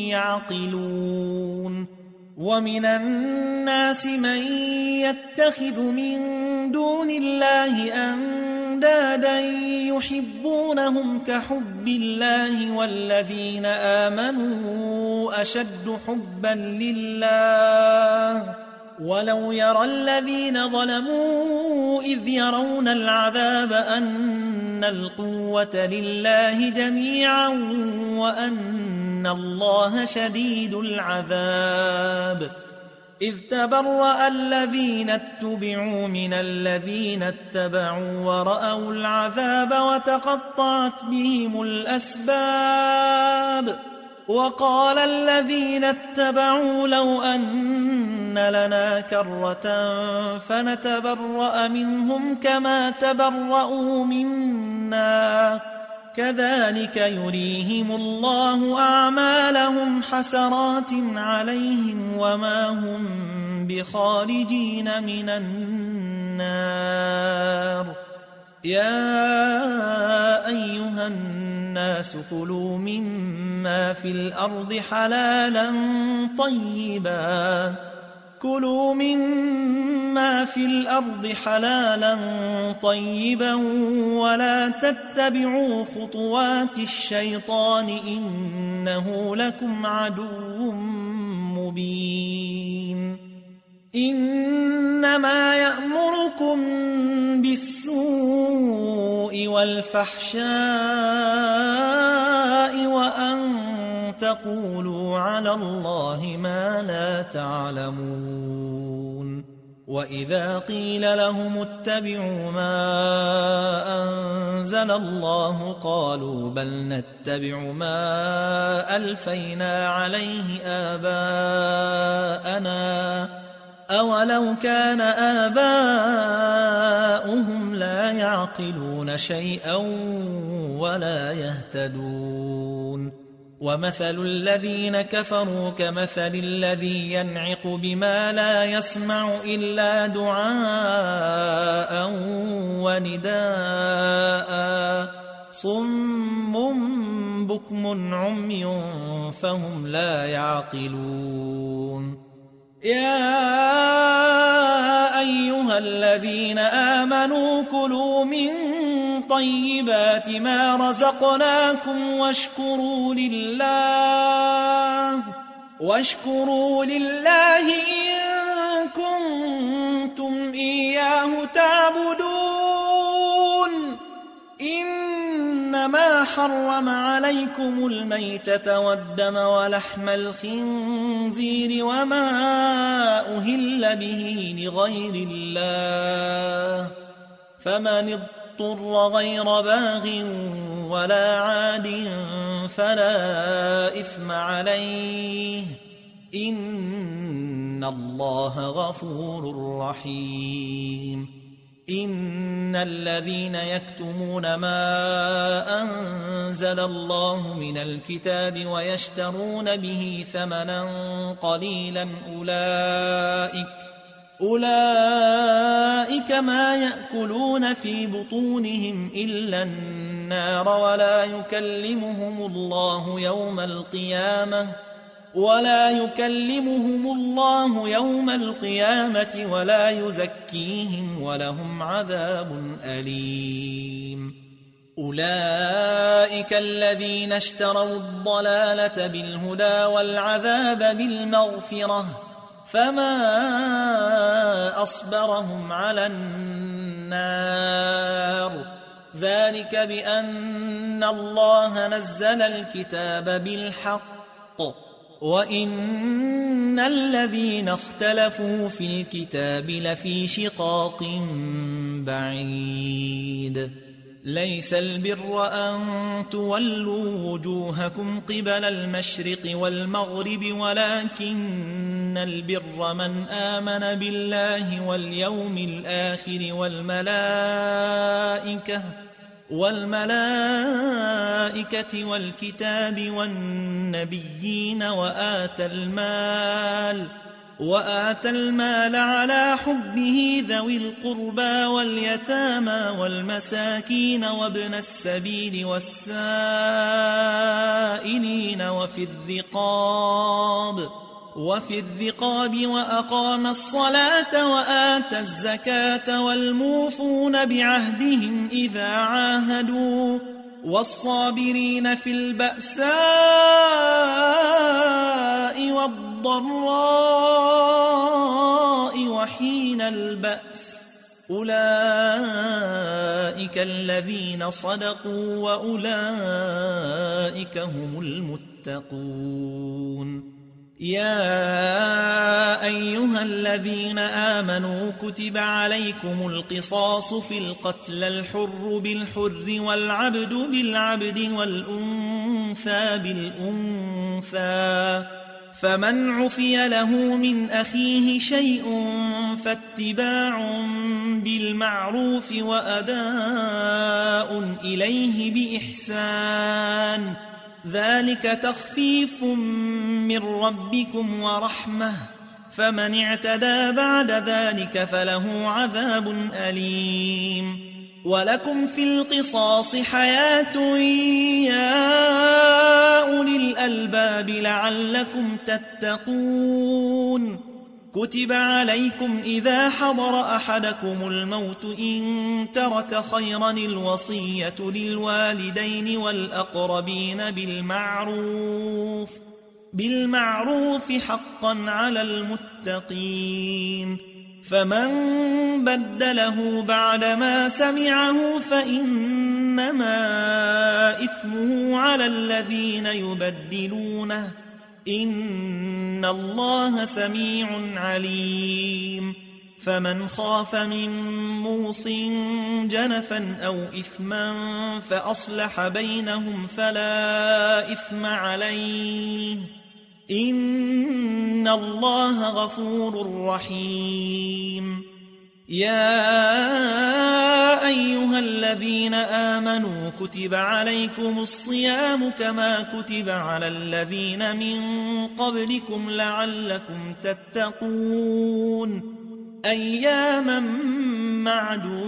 يعقلون ومن الناس من يتخذ من دون الله أندادا يحبونهم كحب الله والذين آمنوا أشد حبا لله ولو يرى الذين ظلموا إذ يرون العذاب أن القوة لله جميعا وأن الله شديد العذاب إذ تبرأ الذين اتبعوا من الذين اتبعوا ورأوا العذاب وتقطعت بهم الأسباب وقال الذين اتبعوا لو أن لنا كرة فنتبرأ منهم كما تبرأوا منا كذلك يريهم الله أعمالهم حسرات عليهم وما هم بخارجين من النار يا أيها الناس كلوا مما في الأرض حلالا طيبا ولا تتبعوا خطوات الشيطان إنه لكم عدو مبين إنما يأمركم بالسوء والفحشاء وأن تقولوا على الله ما لا تعلمون وإذا قيل لهم اتبعوا ما أنزل الله قالوا بل نتبع ما ألفينا عليه آباءنا أولو كان آباؤهم لا يعقلون شيئا ولا يهتدون ومثل الذين كفروا كمثل الذي ينعق بما لا يسمع إلا دعاء ونداء صم بكم عمي فهم لا يعقلون يا أيها الذين آمنوا كلوا من طيبات ما رزقناكم واشكروا لله إن كنتم إياه تعبدون إنما حرم عليكم الميتة والدم ولحم الخنزير وما أهل به لغير الله فمن اضطر غير باغ ولا عاد فلا إثم عليه إن الله غفور رحيم إن الذين يكتمون ما أنزل الله من الكتاب ويشترون به ثمنا قليلا أولئك ما يأكلون في بطونهم إلا النار ولا يكلمهم الله يوم القيامة ولا يزكيهم ولهم عذاب أليم أولئك الذين اشتروا الضلالة بالهدى والعذاب بالمغفرة فما أصبرهم على النار ذلك بأن الله نزل الكتاب بالحق وإن الذين اختلفوا في الكتاب لفي شقاق بعيد ليس البر أن تولوا وجوهكم قبل المشرق والمغرب ولكن البر من آمن بالله واليوم الآخر والملائكة والكتاب والنبيين وآتى المال على حبه ذوي القربى واليتامى والمساكين وابن السبيل والسائلين وفي الرقاب وأقام الصلاة وآتى الزكاة والموفون بعهدهم إذا عاهدوا والصابرين في البأساء والضراء وحين البأس أولئك الذين صدقوا وأولئك هم المتقون يا أيها الذين آمنوا كتب عليكم القصاص في القتل الحر بالحر والعبد بالعبد والأنثى بالأنثى فمن عفي له من أخيه شيء فاتباع بالمعروف وأداء إليه بإحسان ذلك تخفيف من ربكم ورحمة فمن اعتدى بعد ذلك فله عذاب أليم ولكم في القصاص حياة يا أولي الألباب لعلكم تتقون كتب عليكم إذا حضر أحدكم الموت إن ترك خيرا الوصية للوالدين والأقربين بالمعروف حقا على المتقين فمن بدله بعدما سمعه فإنما إثمه على الذين يبدلونه إن الله سميع عليم فمن خاف من موص جنفا أو إثما فأصلح بينهم فلا إثم عليه إن الله غفور رحيم يا أيها الذين آمنوا كتب عليكم الصيام كما كتب على الذين من قبلكم لعلكم تتقون أياما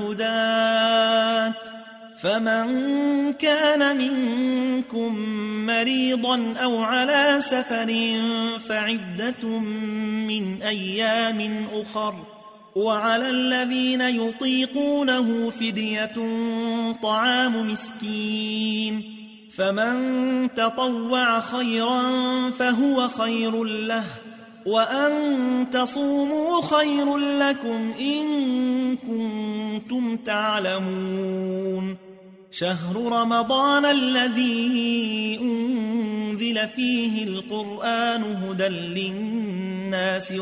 معدودات فمن كان منكم مريضا أو على سفر فعدة من أيام أخر وعلى الذين يطيقونه فدية طعام مسكين فمن تطوع خيرا فهو خير له وأن تصوموا خير لكم إن كنتم تعلمون شهر رمضان الذي أنزل فيه القرآن هدى للناس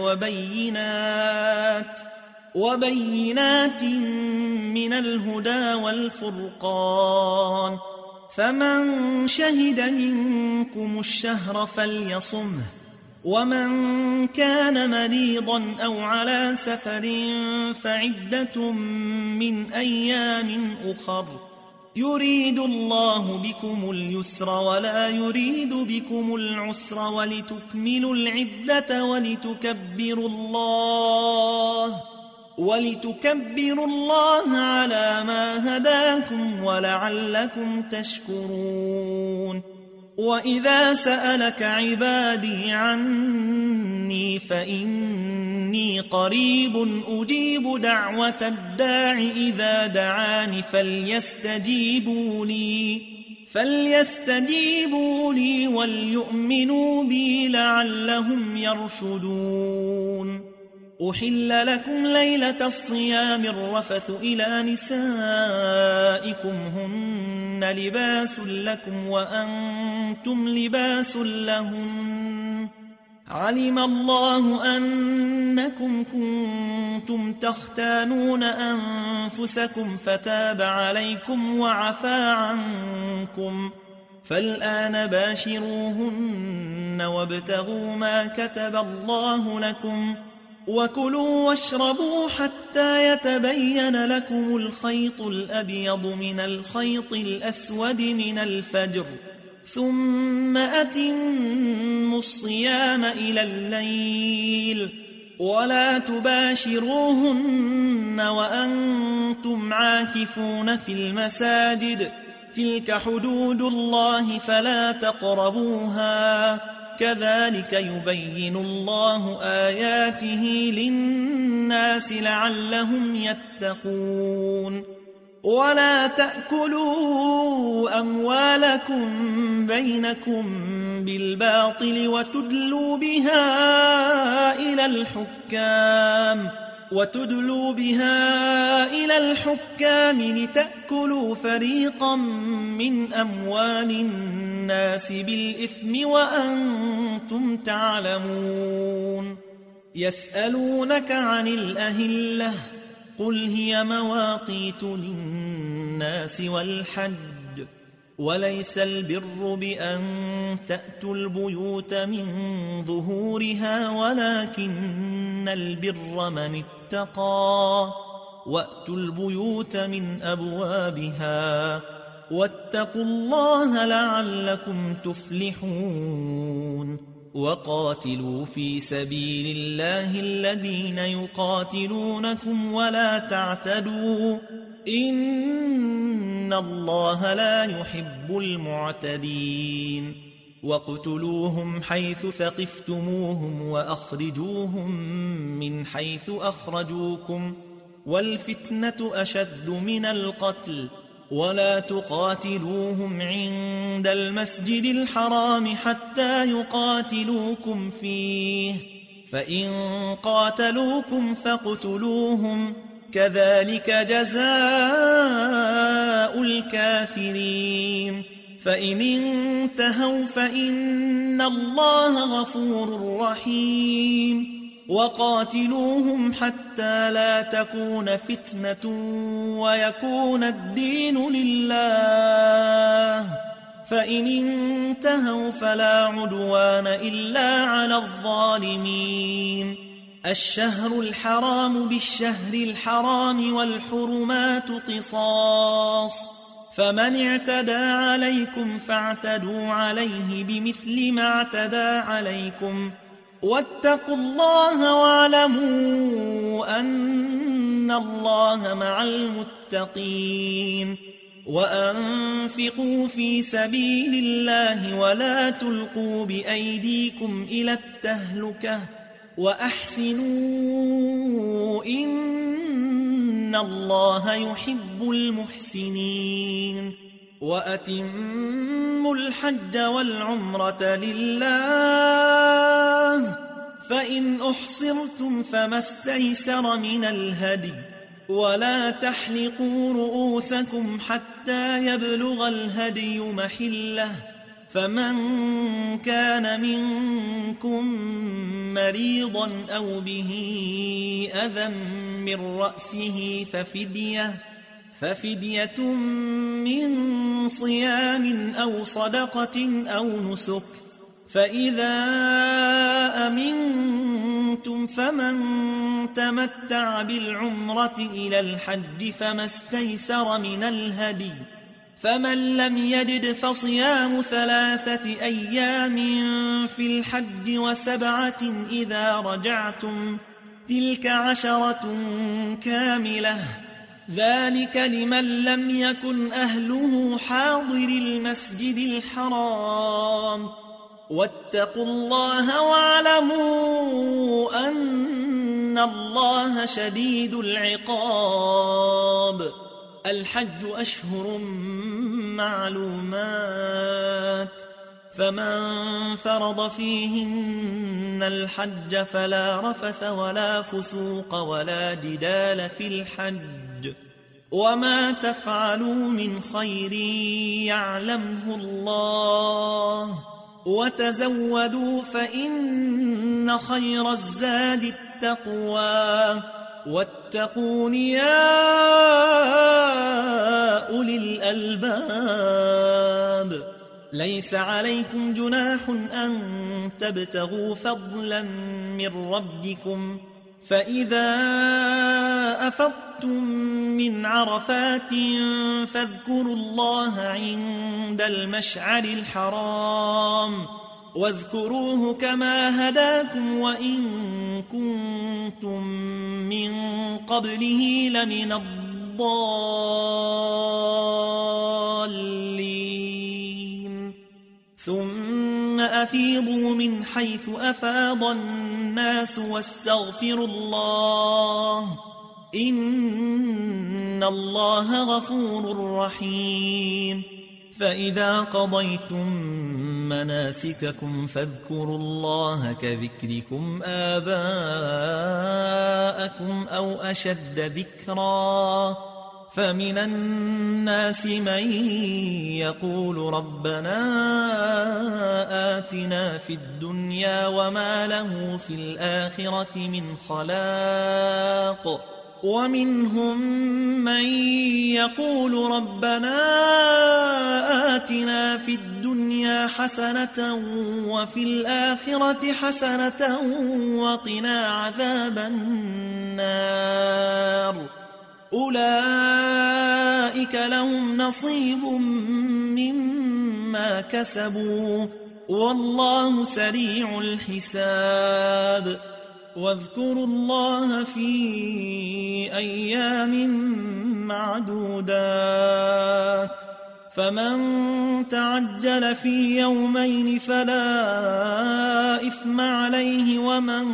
وبينات من الهدى والفرقان فمن شهد منكم الشهر فليصمه ومن كان مريضا أو على سفر فعدة من أيام أخر يريد الله بكم اليسر ولا يريد بكم العسر ولتكملوا العدة ولتكبروا الله على ما هداكم ولعلكم تشكرون وإذا سألك عبادي عني فإني قريب أجيب دعوة الداع إذا دعاني فليستجيبوا لي وليؤمنوا بي لعلهم يرشدون أحل لكم ليلة الصيام الرفث إلى نسائكم هن لباس لكم وأنتم لباس لهن علم الله أنكم كنتم تختانون أنفسكم فتاب عليكم وعفى عنكم فالآن باشروهن وابتغوا ما كتب الله لكم وكلوا واشربوا حتى يتبين لكم الخيط الأبيض من الخيط الأسود من الفجر ثم أتموا الصيام إلى الليل ولا تباشروهن وأنتم عاكفون في المساجد تلك حدود الله فلا تقربوها كذلك يبين الله آياته للناس لعلهم يتقون ولا تأكلوا أموالكم بينكم بالباطل وتدلوا بها إلى الحكام لتأكلوا فريقا من أموال الناس بالإثم وأنتم تعلمون يسألونك عن الأهلة قل هي مواقيت للناس والحج وليس البر بأن تأتوا البيوت من ظهورها ولكن البر من اتقى وأتوا البيوت من أبوابها واتقوا الله لعلكم تفلحون وقاتلوا في سبيل الله الذين يقاتلونكم ولا تعتدوا إن الله لا يحب المعتدين واقتلوهم حيث ثقفتموهم وأخرجوهم من حيث أخرجوكم والفتنة أشد من القتل ولا تقاتلوهم عند المسجد الحرام حتى يقاتلوكم فيه فإن قاتلوكم فاقتلوهم كذلك جزاء الكافرين فإن انتهوا فإن الله غفور رحيم وقاتلوهم حتى لا تكون فتنة ويكون الدين لله فإن انتهوا فلا عدوان إلا على الظالمين الشهر الحرام بالشهر الحرام والحرمات قصاص فمن اعتدى عليكم فاعتدوا عليه بمثل ما اعتدى عليكم واتقوا الله واعلموا أن الله مع المتقين وأنفقوا في سبيل الله ولا تلقوا بأيديكم إلى التهلكة وأحسنوا إن الله يحب المحسنين وأتموا الحج والعمرة لله فإن أحصرتم فما استيسر من الهدي ولا تحلقوا رؤوسكم حتى يبلغ الهدي محله فمن كان منكم مريضا أو به أذى من رأسه ففدية من صيام أو صدقة أو نسك فإذا أمنتم فمن تمتع بالعمرة إلى الحج فما استيسر من الهدي فمن لم يجد فصيام 3 أيام في الحج و7 إذا رجعتم تلك 10 كاملة ذلك لمن لم يكن أهله حاضر المسجد الحرام واتقوا الله واعلموا أن الله شديد العقاب الحج أشهر معلومات فمن فرض فيهن الحج فلا رفث ولا فسوق ولا جدال في الحج وما تفعلوا من خير يعلمه الله وتزودوا فإن خير الزاد التقوى واتقون يا أولي الألباب ليس عليكم جناح أن تبتغوا فضلا من ربكم فإذا أفضتم من عرفات فاذكروا الله عند المشعر الحرام واذكروه كما هداكم وإن كنتم من قبله لمن الضالين ثم أفيضوا من حيث أفاض الناس واستغفروا الله إن الله غفور رحيم فإذا قضيتم مناسككم فاذكروا الله كذكركم آباءكم أو أشد ذكرا فمن الناس من يقول ربنا آتنا في الدنيا وما له في الآخرة من خلاق ومنهم من يقول ربنا آتنا في الدنيا حسنة وفي الآخرة حسنة وقنا عذاب النار أولئك لهم نصيب مما كسبوا والله سريع الحساب واذكروا الله في أيام معدودات فمن تعجل في يومين فلا إثم عليه ومن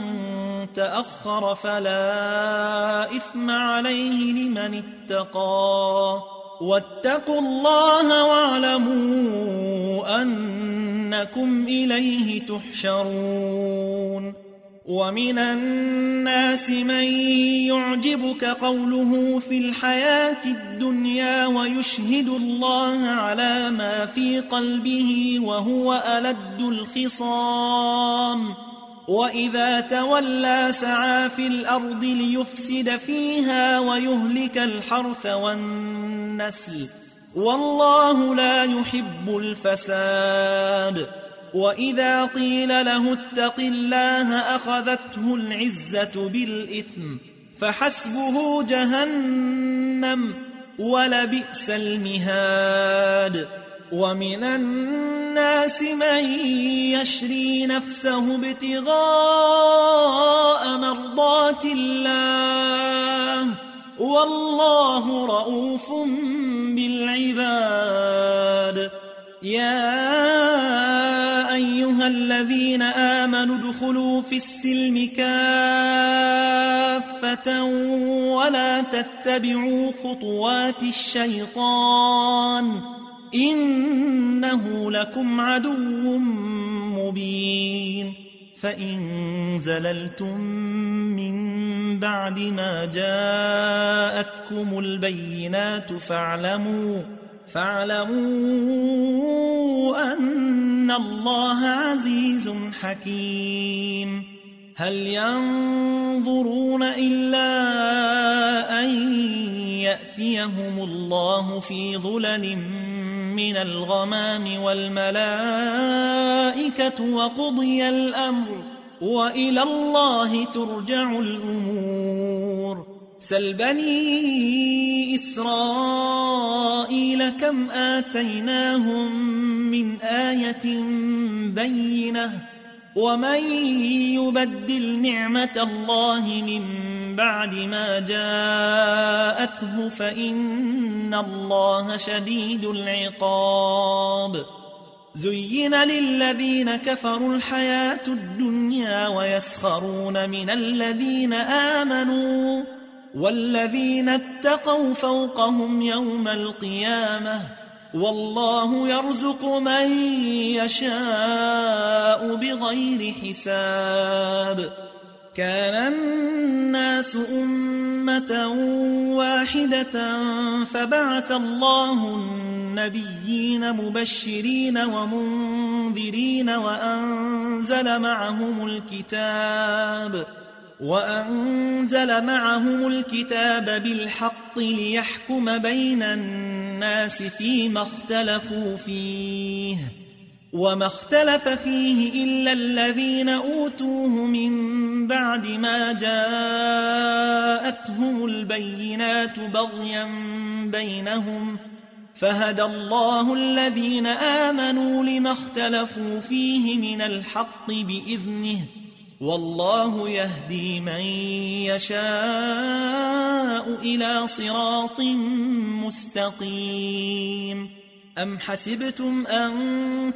تأخر فلا إثم عليه لمن اتقى واتقوا الله واعلموا أنكم إليه تحشرون ومن الناس من يعجبك قوله في الحياة الدنيا ويشهد الله على ما في قلبه وهو ألد الخصام وإذا تولى سعى في الأرض ليفسد فيها ويهلك الحرث والنسل والله لا يحب الفساد وإذا قيل له اتق الله أخذته العزة بالإثم فحسبه جهنم ولبئس المهاد ومن الناس من يشري نفسه ابتغاء مرضات الله والله رؤوف بالعباد يا أيها الذين آمنوا ادخلوا في السلم كافة ولا تتبعوا خطوات الشيطان إنه لكم عدو مبين فإن زللتم من بعد ما جاءتكم البينات فاعلموا أن الله عزيز حكيم هل ينظرون إلا أن يأتيهم الله في ظلل من الغمام والملائكة وقضي الأمر وإلى الله ترجع الأمور سل بني إسرائيل كم آتيناهم من آية بينة ومن يبدل نعمة الله من بعد ما جاءته فإن الله شديد العقاب زين للذين كفروا الحياة الدنيا ويسخرون من الذين آمنوا والذين اتقوا فوقهم يوم القيامة والله يرزق من يشاء بغير حساب كان الناس أمة واحدة فبعث الله النبيين مبشرين ومنذرين وأنزل معهم الكتاب بالحق ليحكم بين الناس فيما اختلفوا فيه وما اختلف فيه إلا الذين أوتوه من بعد ما جاءتهم البينات بغيا بينهم فهدى الله الذين آمنوا لما اختلفوا فيه من الحق بإذنه والله يهدي من يشاء إلى صراط مستقيم أم حسبتم أن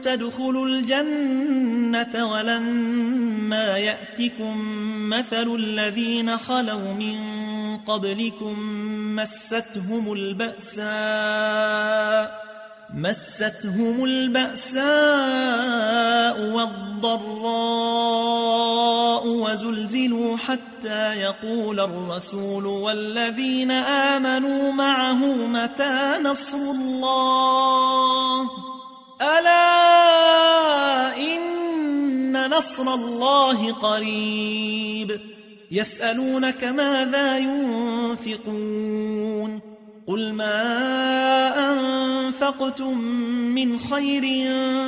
تدخلوا الجنة ولما يأتكم مثل الذين خلوا من قبلكم مستهم البأساء والضراء وزلزلوا حتى يقول الرسول والذين آمنوا معه متى نصر الله ألا إن نصر الله قريب يسألونك ماذا ينفقون قل ما أنفقتم من خير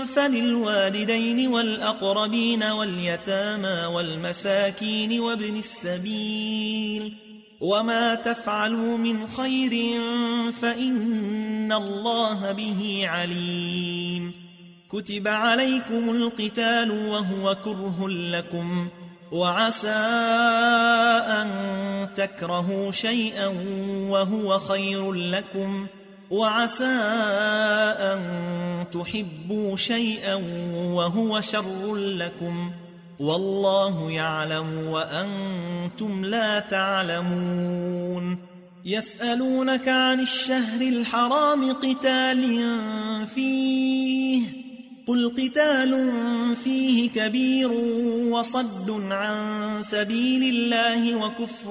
فللوالدين والأقربين واليتامى والمساكين وابن السبيل وما تفعلوا من خير فإن الله به عليم كتب عليكم القتال وهو كره لكم وعسى أن تكرهوا شيئا وهو خير لكم وعسى أن تحبوا شيئا وهو شر لكم والله يعلم وأنتم لا تعلمون يسألونك عن الشهر الحرام قتال فيه قل قتال فيه كبير وصد عن سبيل الله وكفر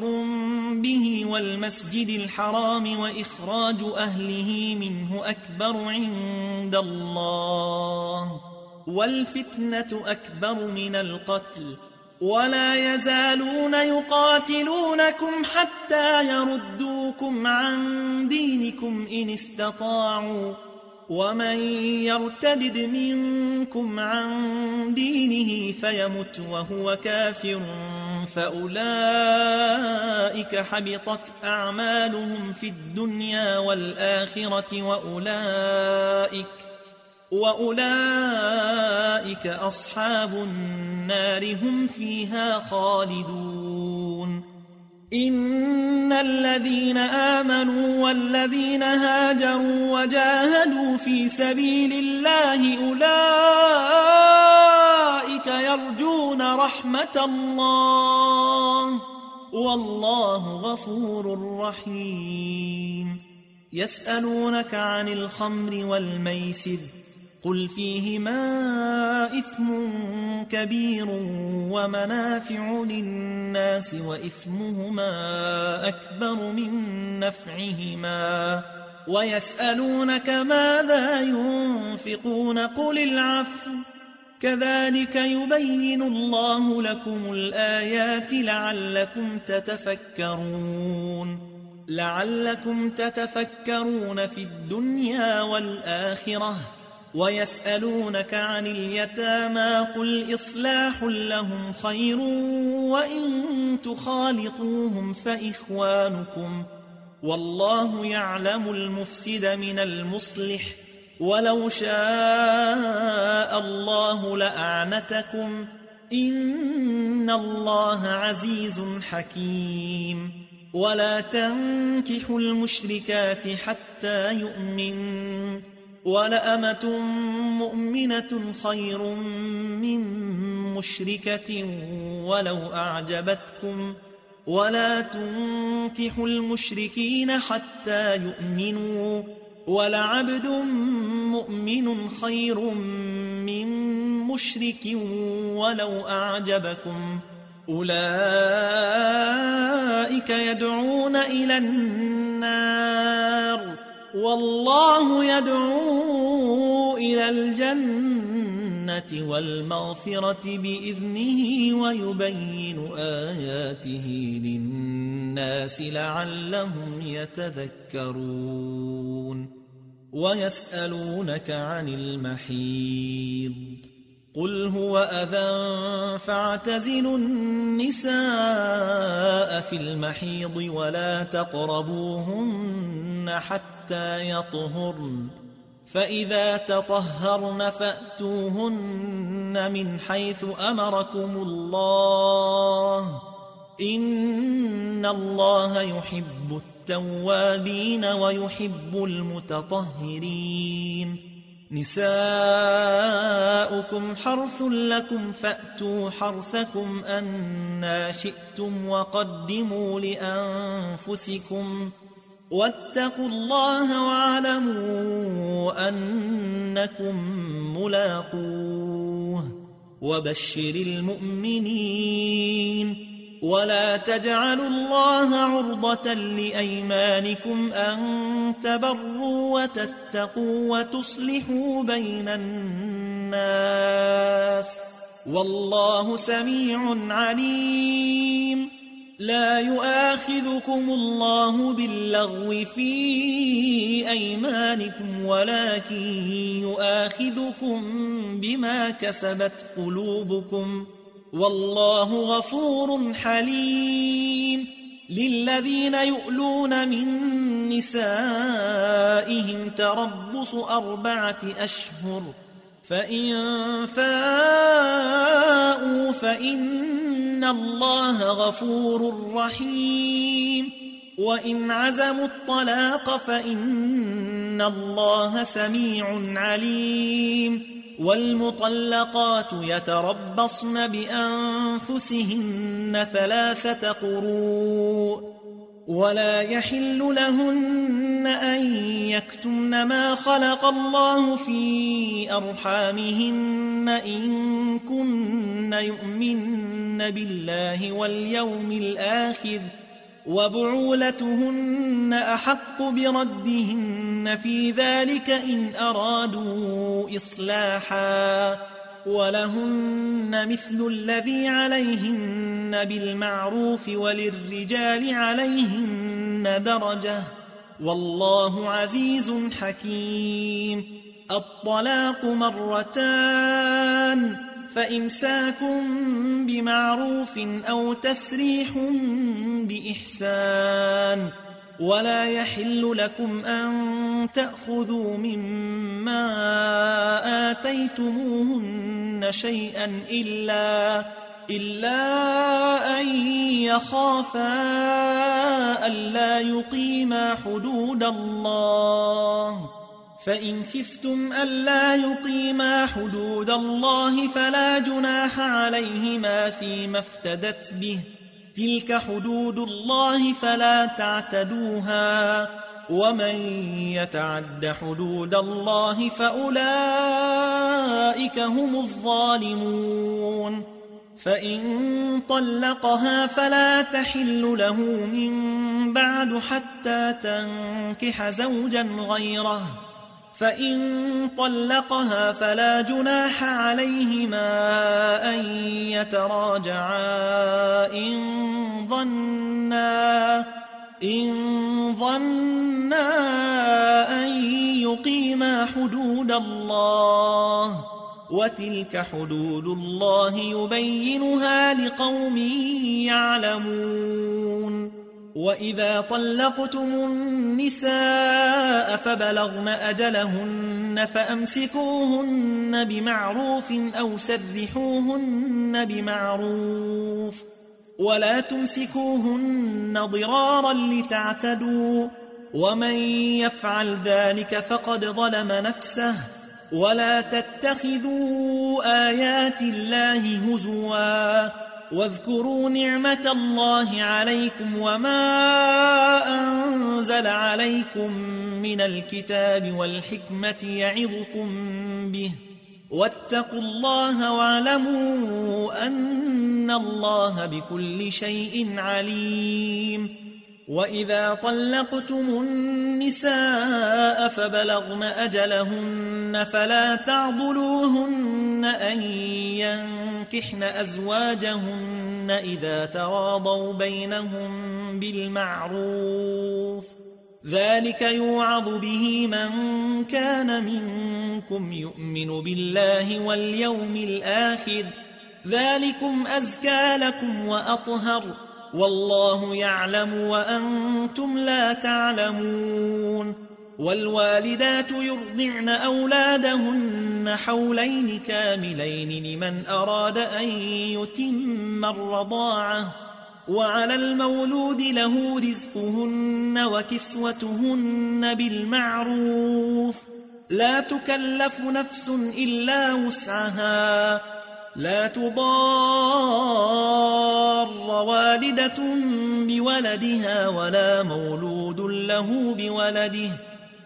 به والمسجد الحرام وإخراج أهله منه أكبر عند الله والفتنة أكبر من القتل ولا يزالون يقاتلونكم حتى يردوكم عن دينكم إن استطاعوا ومن يرتد منكم عن دينه فيمت وهو كافر فأولئك حبطت أعمالهم في الدنيا والآخرة وأولئك أصحاب النار هم فيها خالدون إن الذين آمنوا والذين هاجروا وجاهدوا في سبيل الله أولئك يرجون رحمة الله والله غفور رحيم يسألونك عن الخمر والميسر قل فيهما إثم كبير ومنافع للناس وإثمهما أكبر من نفعهما ويسألونك ماذا ينفقون قل العفو كذلك يبين الله لكم الآيات لعلكم تتفكرون في الدنيا والآخرة ويسألونك عن اليتامى قل إصلاح لهم خير وإن تخالطوهم فإخوانكم والله يعلم المفسد من المصلح ولو شاء الله لأعنتكم إن الله عزيز حكيم ولا تنكحوا المشركات حتى يؤمنوا ولأمة مؤمنة خير من مشركة ولو أعجبتكم ولا تنكحوا المشركين حتى يؤمنوا ولعبد مؤمن خير من مشرك ولو أعجبكم أولئك يدعون إلى النار والله يدعو إلى الجنة والمغفرة بإذنه ويبين آياته للناس لعلهم يتذكرون ويسألونك عن المحيض قل هو أذى فاعتزلوا النساء في المحيض ولا تقربوهن حتى يطهرن فإذا تطهرن فأتوهن من حيث أمركم الله إن الله يحب التوابين ويحب المتطهرين نساؤكم حرث لكم فأتوا حرثكم أنى شئتم وقدموا لأنفسكم واتقوا الله واعلموا أنكم ملاقوه وبشر المؤمنين ولا تجعلوا الله عرضة لأيمانكم أن تبروا وتتقوا وتصلحوا بين الناس والله سميع عليم لا يؤاخذكم الله باللغو في أيمانكم ولكن يؤاخذكم بما كسبت قلوبكم والله غفور حليم للذين يؤلون من نسائهم تربص 4 أشهر فإن فاءوا فإن الله غفور رحيم وإن عزموا الطلاق فإن الله سميع عليم والمطلقات يتربصن بأنفسهن 3 قروء ولا يحل لهن أن يكتمن ما خلق الله في أرحامهن إن كن يؤمن بالله واليوم الآخر وبعولتهن أحق بردهن في ذلك إن أرادوا إصلاحا ولهن مثل الذي عليهن بالمعروف وللرجال عليهن درجة والله عزيز حكيم الطلاق 2 فإمساك بمعروف أو تسريح بإحسان ولا يحل لكم أن تأخذوا مما آتيتموهن شيئا إلا أن يخافا ألا يقيما حدود الله فإن خفتم ألا يقيما حدود الله فلا جناح عليهما فيما افتدت به تلك حدود الله فلا تعتدوها ومن يتعد حدود الله فأولئك هم الظالمون فإن طلقها فلا تحل له من بعد حتى تنكح زوجا غيره فإن طلقها فلا جناح عليهما أن يتراجعا إن ظنا أن يقيما حدود الله وتلك حدود الله يبينها لقوم يعلمون وإذا طلقتم النساء فبلغن أجلهن فأمسكوهن بمعروف أو سرحوهن بمعروف ولا تمسكوهن ضرارا لتعتدوا ومن يفعل ذلك فقد ظلم نفسه ولا تتخذوا آيات الله هزوا واذكروا نعمة الله عليكم وما أنزل عليكم من الكتاب والحكمة يعظكم به واتقوا الله واعلموا أن الله بكل شيء عليم. وإذا طلقتم النساء فبلغن أجلهن فلا تعضلوهن أن ينكحن أزواجهن إذا تراضوا بينهم بالمعروف، ذلك يوعظ به من كان منكم يؤمن بالله واليوم الآخر، ذلكم أزكى لكم وأطهر، والله يعلم وأنتم لا تعلمون. والوالدات يرضعن أولادهن حولين كاملين لمن أراد أن يتم الرضاعة، وعلى المولود له رزقهن وكسوتهن بالمعروف، لا تكلف نفس إلا وسعها، لا تضار والدة بولدها ولا مولود له بولده،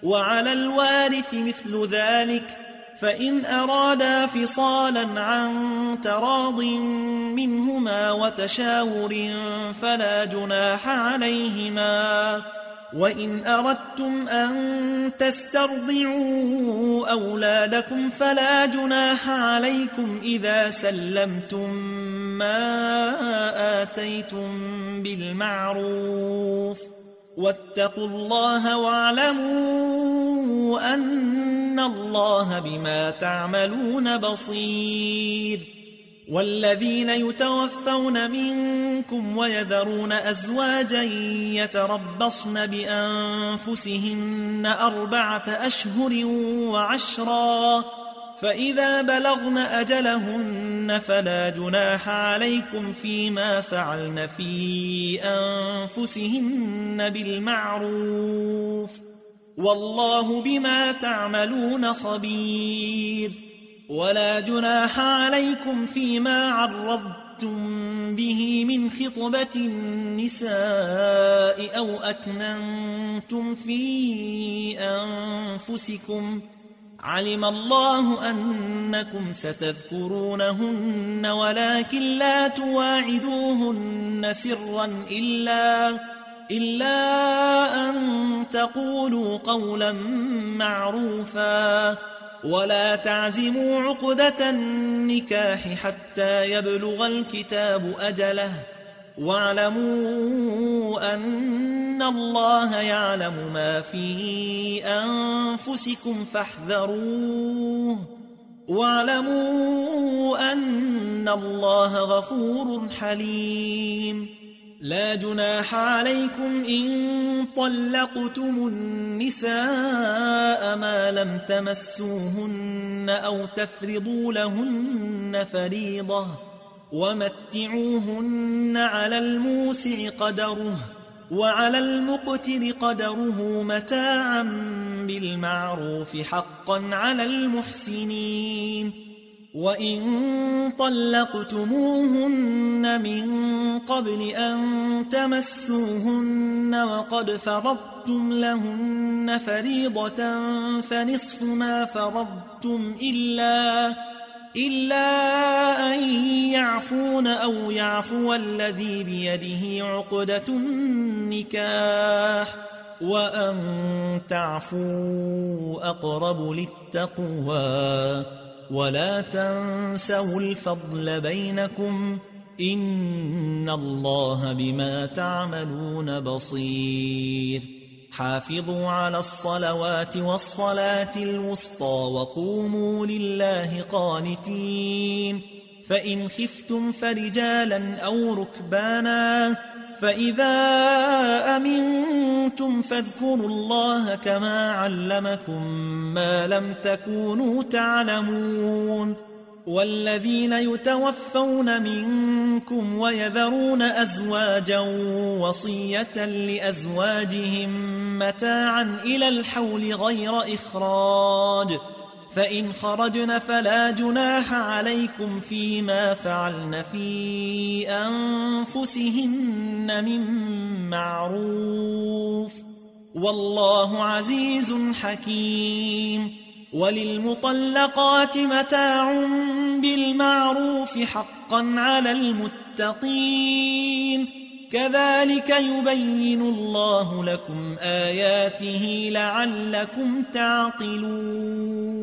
وعلى الوارث مثل ذلك، فإن أرادا فصالا عن تراض منهما وتشاور فلا جناح عليهما. وإن أردتم أن تسترضعوا أولادكم فلا جناح عليكم إذا سلمتم ما آتيتم بالمعروف، واتقوا الله واعلموا أن الله بما تعملون بصير. والذين يتوفون منكم ويذرون أزواجا يتربصن بأنفسهن 4 أشهر وعشرا، فإذا بلغن أجلهن فلا جناح عليكم فيما فعلن في أنفسهن بالمعروف، والله بما تعملون خبير. ولا جناح عليكم فيما عرضتم به من خطبة النساء أو أكننتم في أنفسكم، علم الله أنكم ستذكرونهن ولكن لا تواعدوهن سرا إلا أن تقولوا قولا معروفا، ولا تعزموا عقدة النكاح حتى يبلغ الكتاب أجله، واعلموا أن الله يعلم ما في أنفسكم فاحذروه، واعلموا أن الله غفور حليم. لا جناح عليكم إن طلقتم النساء ما لم تمسوهن أو تفرضوا لهن فريضة، ومتعوهن على الموسع قدره وعلى المقتر قدره متاعا بالمعروف حقا على المحسنين. وإن طلقتموهن من قبل أن تمسوهن وقد فرضتم لهن فريضة فنصف ما فرضتم إلا أن يعفون أو يعفو الذي بيده عقدة النكاح، وأن تعفوا أقرب للتقوى، ولا تنسوا الفضل بينكم، إن الله بما تعملون بصير. حافظوا على الصلوات والصلاة الوسطى وقوموا لله قانتين. فإن خفتم فرجالا أو ركبانا، فإذا أمنتم فاذكروا الله كما علمكم ما لم تكونوا تعلمون. والذين يتوفون منكم ويذرون أزواجا وصية لأزواجهم متاعا إلى الحول غير إخراج، فإن خرجن فلا جناح عليكم فيما فعلن في أنفسهن من معروف، والله عزيز حكيم. وللمطلقات متاع بالمعروف حقا على المتقين، كذلك يبين الله لكم آياته لعلكم تعقلون.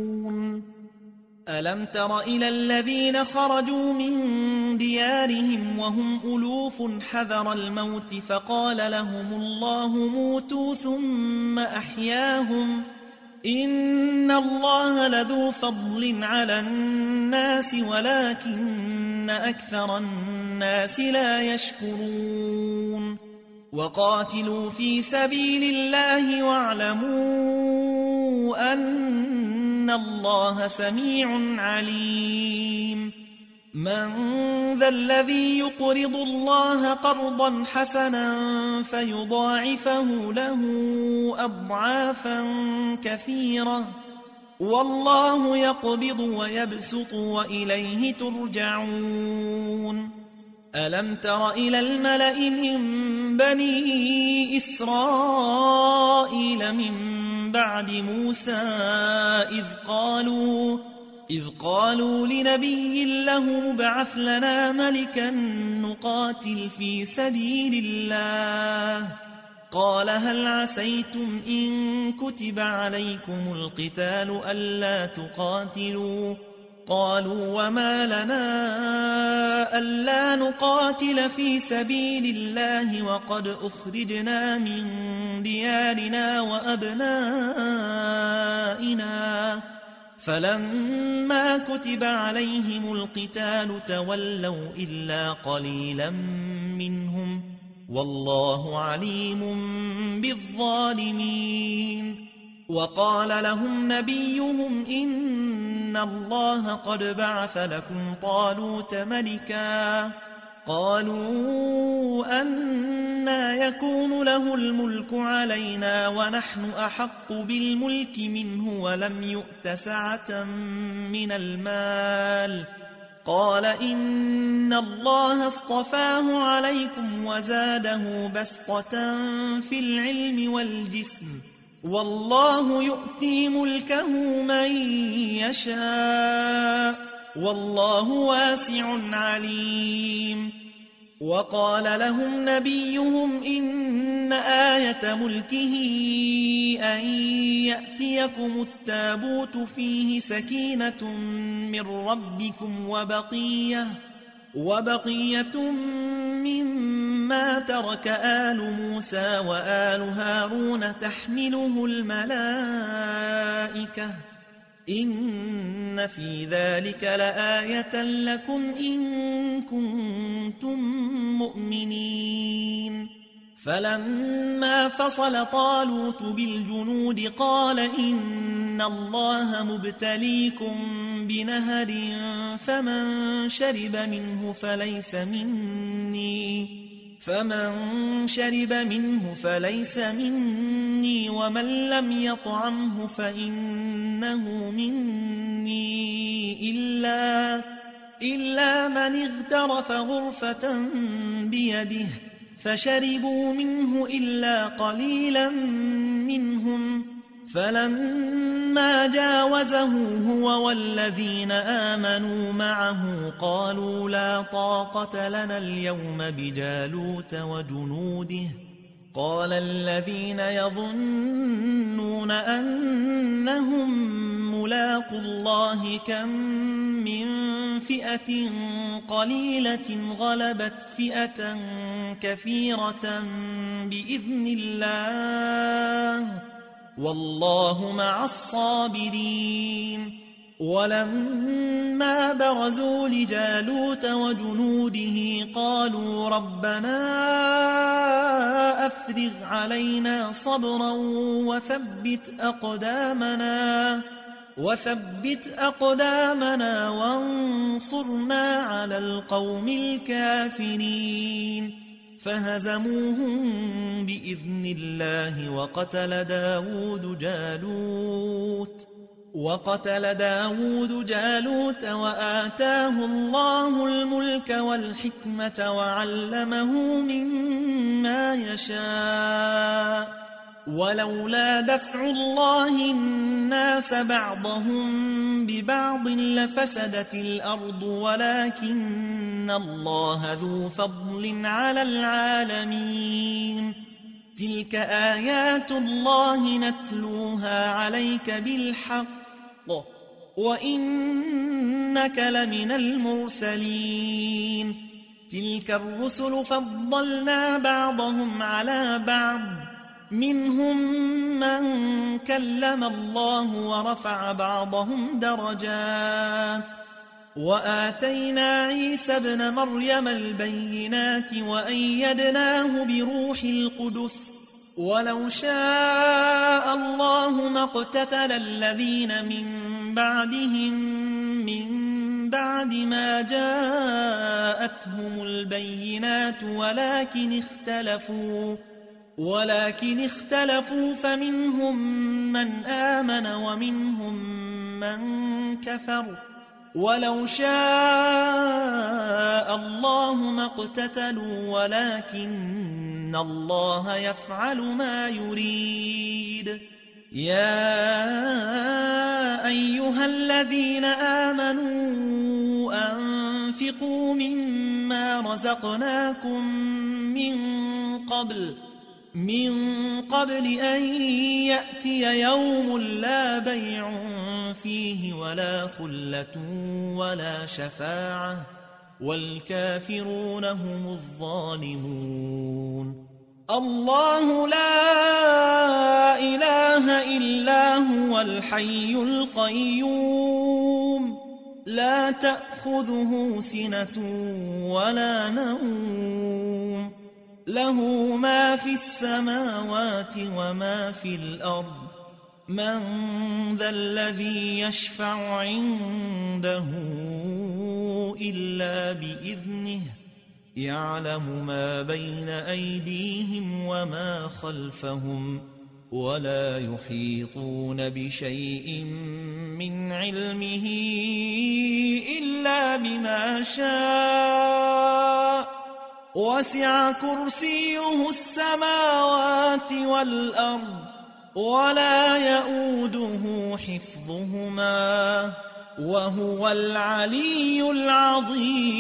ألم تر إلى الذين خرجوا من ديارهم وهم ألوف حذر الموت فقال لهم الله موتوا ثم أحياهم، إن الله لذو فضل على الناس ولكن أكثر الناس لا يشكرون. وقاتلوا في سبيل الله واعلموا أن الله سميع عليم. من ذا الذي يقرض الله قرضا حسنا فيضاعفه له أضعافا كثيرة، والله يقبض ويبسط وإليه ترجعون. ألم تر إلى الملأ من بني إسرائيل من بعد موسى إذ قالوا لنبي له ابعث لنا ملكا نقاتل في سبيل الله، قال هل عسيتم إن كتب عليكم القتال ألا تقاتلوا؟ قالوا وما لنا ألا نقاتل في سبيل الله وقد أخرجنا من ديارنا وأبنائنا، فلما كتب عليهم القتال تولوا إلا قليلا منهم، والله عليم بالظالمين. وقال لهم نبيهم إن الله قد بعث لكم طالوت ملكا، قالوا أنى يكون له الملك علينا ونحن أحق بالملك منه ولم يؤت سعة من المال، قال إن الله اصطفاه عليكم وزاده بسطة في العلم والجسم، والله يؤتي ملكه من يشاء، والله واسع عليم. وقال لهم نبيهم إن آية ملكه أن يأتيكم التابوت فيه سكينة من ربكم وبقية مما ترك آل موسى وآل هارون تحمله الملائكة، إن في ذلك لآية لكم إن كنتم مؤمنين. فلما فصل طالوت بالجنود قال إن الله مبتليكم بنهر فمن شرب منه فليس مني ومن لم يطعمه فإنه مني إلا من اغترف غرفة بيده، فشربوا منه إلا قليلا منهم، فلما جاوزه هو والذين آمنوا معه قالوا لا طاقة لنا اليوم بجالوت وجنوده، قال الذين يظنون أنهم ملاقوا الله كم من فئة قليلة غلبت فئة كثيرة بإذن الله، والله مع الصابرين. ولما برزوا لجالوت وجنوده قالوا ربنا أفرغ علينا صبرا وثبت أقدامنا وانصرنا على القوم الكافرين، فهزموهم بإذن الله وقتل داود جالوت، وقتل داود جالوت وآتاه الله الملك والحكمة وعلمه مما يشاء ولولا دفع الله الناس بعضهم ببعض لفسدت الأرض ولكن الله ذو فضل على العالمين تلك آيات الله نتلوها عليك بالحق وإنك لمن المرسلين تلك الرسل فضلنا بعضهم على بعض منهم من كلم الله ورفع بعضهم درجات وآتينا عيسى ابن مريم البينات وأيدناه بروح القدس ولو شاء الله ما اقتتل الذين من بعدهم من بعد ما جاءتهم البينات ولكن اختلفوا فمنهم من آمن ومنهم من كفر ولو شاء الله ما اقتتلوا ولكن الله يفعل ما يريد يا أيها الذين آمنوا أنفقوا مما رزقناكم من قبل أن يأتي يوم لا بيع فيه ولا خلة ولا شفاعة والكافرون هم الظالمون الله لا إله إلا هو الحي القيوم لا تأخذه سنة ولا نوم له ما في السماوات وما في الأرض من ذا الذي يشفع عنده إلا بإذنه يعلم ما بين أيديهم وما خلفهم ولا يحيطون بشيء من علمه إلا بما شاء وسع كرسيه السماوات والأرض ولا يؤوده حفظهما وهو العلي العظيم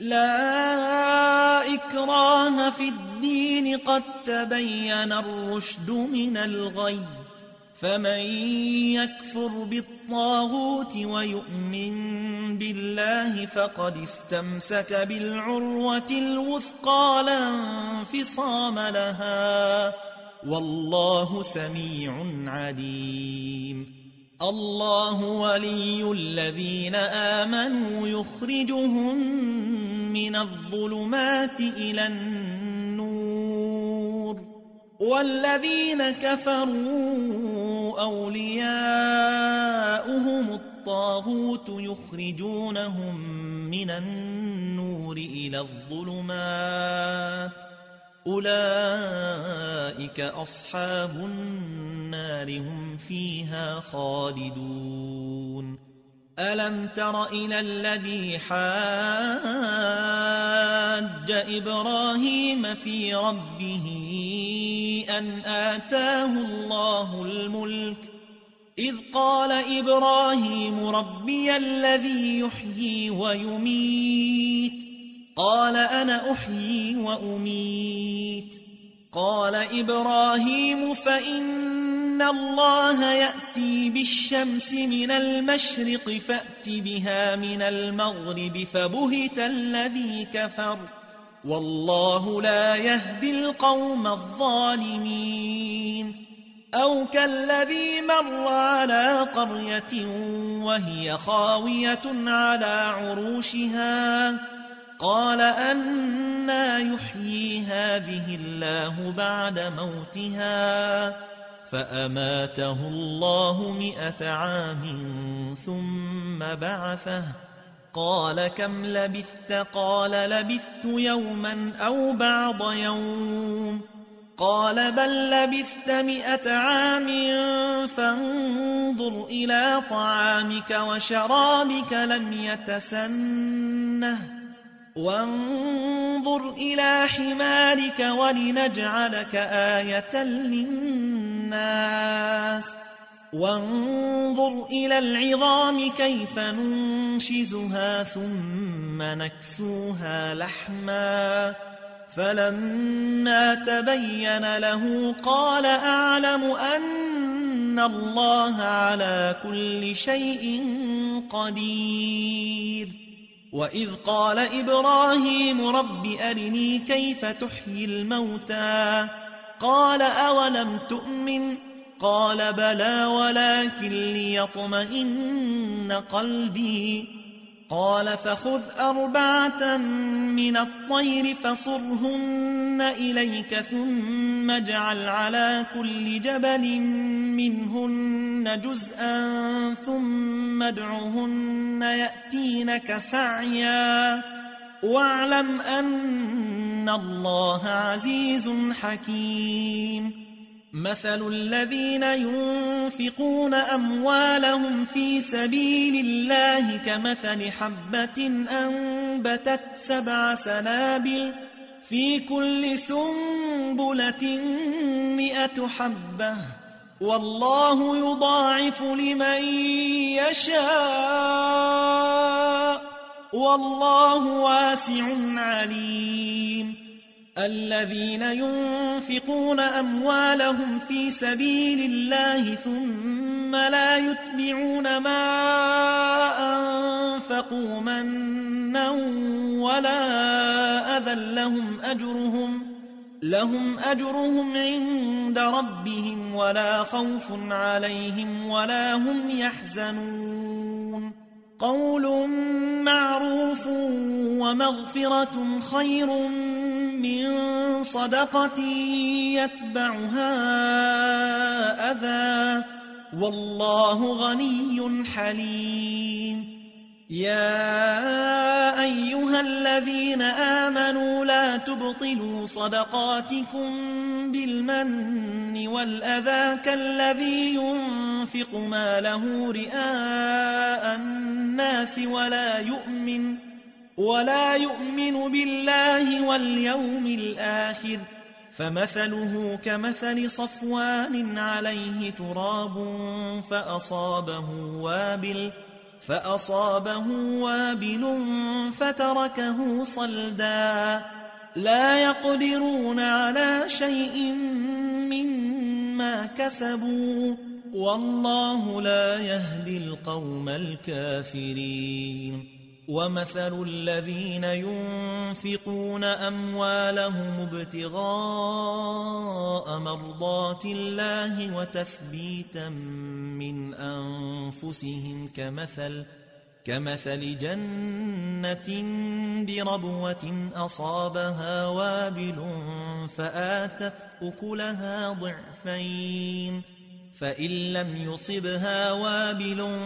لا إكراه في الدين قد تبين الرشد من الغي فمن يكفر بالطاغوت ويؤمن بالله فقد استمسك بالعروة الوثقى لا انفصام لها والله سميع عليم الله ولي الذين آمنوا يخرجهم من الظلمات إلى النور والذين كفروا أولياؤهم الطاغوت يخرجونهم من النور إلى الظلمات أولئك أصحاب النار هم فيها خالدون ألم تر إلى الذي حاج إبراهيم في ربه أن آتاه الله الملك إذ قال إبراهيم ربي الذي يحيي ويميت قال أنا أحيي وأميت قال إبراهيم فإن الله يأتي بالشمس من المشرق فأت بها من المغرب فبهت الذي كفر والله لا يهدي القوم الظالمين أو كالذي مر على قرية وهي خاوية على عروشها قال أنى يحيي هذه الله بعد موتها فأماته الله 100 عام ثم بعثه قال كم لبثت قال لبثت يوما أو بعض يوم قال بل لبثت 100 عام فانظر إلى طعامك وشرابك لم يتسنه وانظر إلى حمارك ولنجعلك آية للناس وانظر إلى العظام كيف ننشزها ثم نكسوها لحما فلما تبين له قال أعلم أن الله على كل شيء قدير وإذ قال إبراهيم رب أرني كيف تحيي الموتى قال أولم تؤمن قال بلى ولكن ليطمئن قلبي قال فخذ 4 من الطير فصرهن إليك ثم اجعل على كل جبل منهن جزءا ثم ادعهن يأتينك سعيا واعلم أن الله عزيز حكيم مثل الذين ينفقون أموالهم في سبيل الله كمثل حبة أنبتت 7 سنابل في كل سنبلة 100 حبة والله يضاعف لمن يشاء والله واسع عليم الذين ينفقون أموالهم في سبيل الله ثم لا يتبعون ما أنفقوا منا ولا أذى لهم أجرهم عند ربهم ولا خوف عليهم ولا هم يحزنون قول معروف ومغفرة خير من صدقة يتبعها أذى والله غني حليم يا أيها الذين آمنوا لا تبطلوا صدقاتكم بالمن والأذى كالذي ينفق ماله رئاء الناس ولا يؤمن بالله واليوم الآخر فمثله صفوان عليه تراب فأصابه وابل فتركه صلدا لا يقدرون على شيء مما كسبوا والله لا يهدي القوم الكافرين ومثل الذين ينفقون أموالهم ابتغاء مرضات الله وتثبيتا من أنفسهم كمثل جنة بربوة أصابها وابل فآتت أكلها ضعفين فإن لم يصبها وابل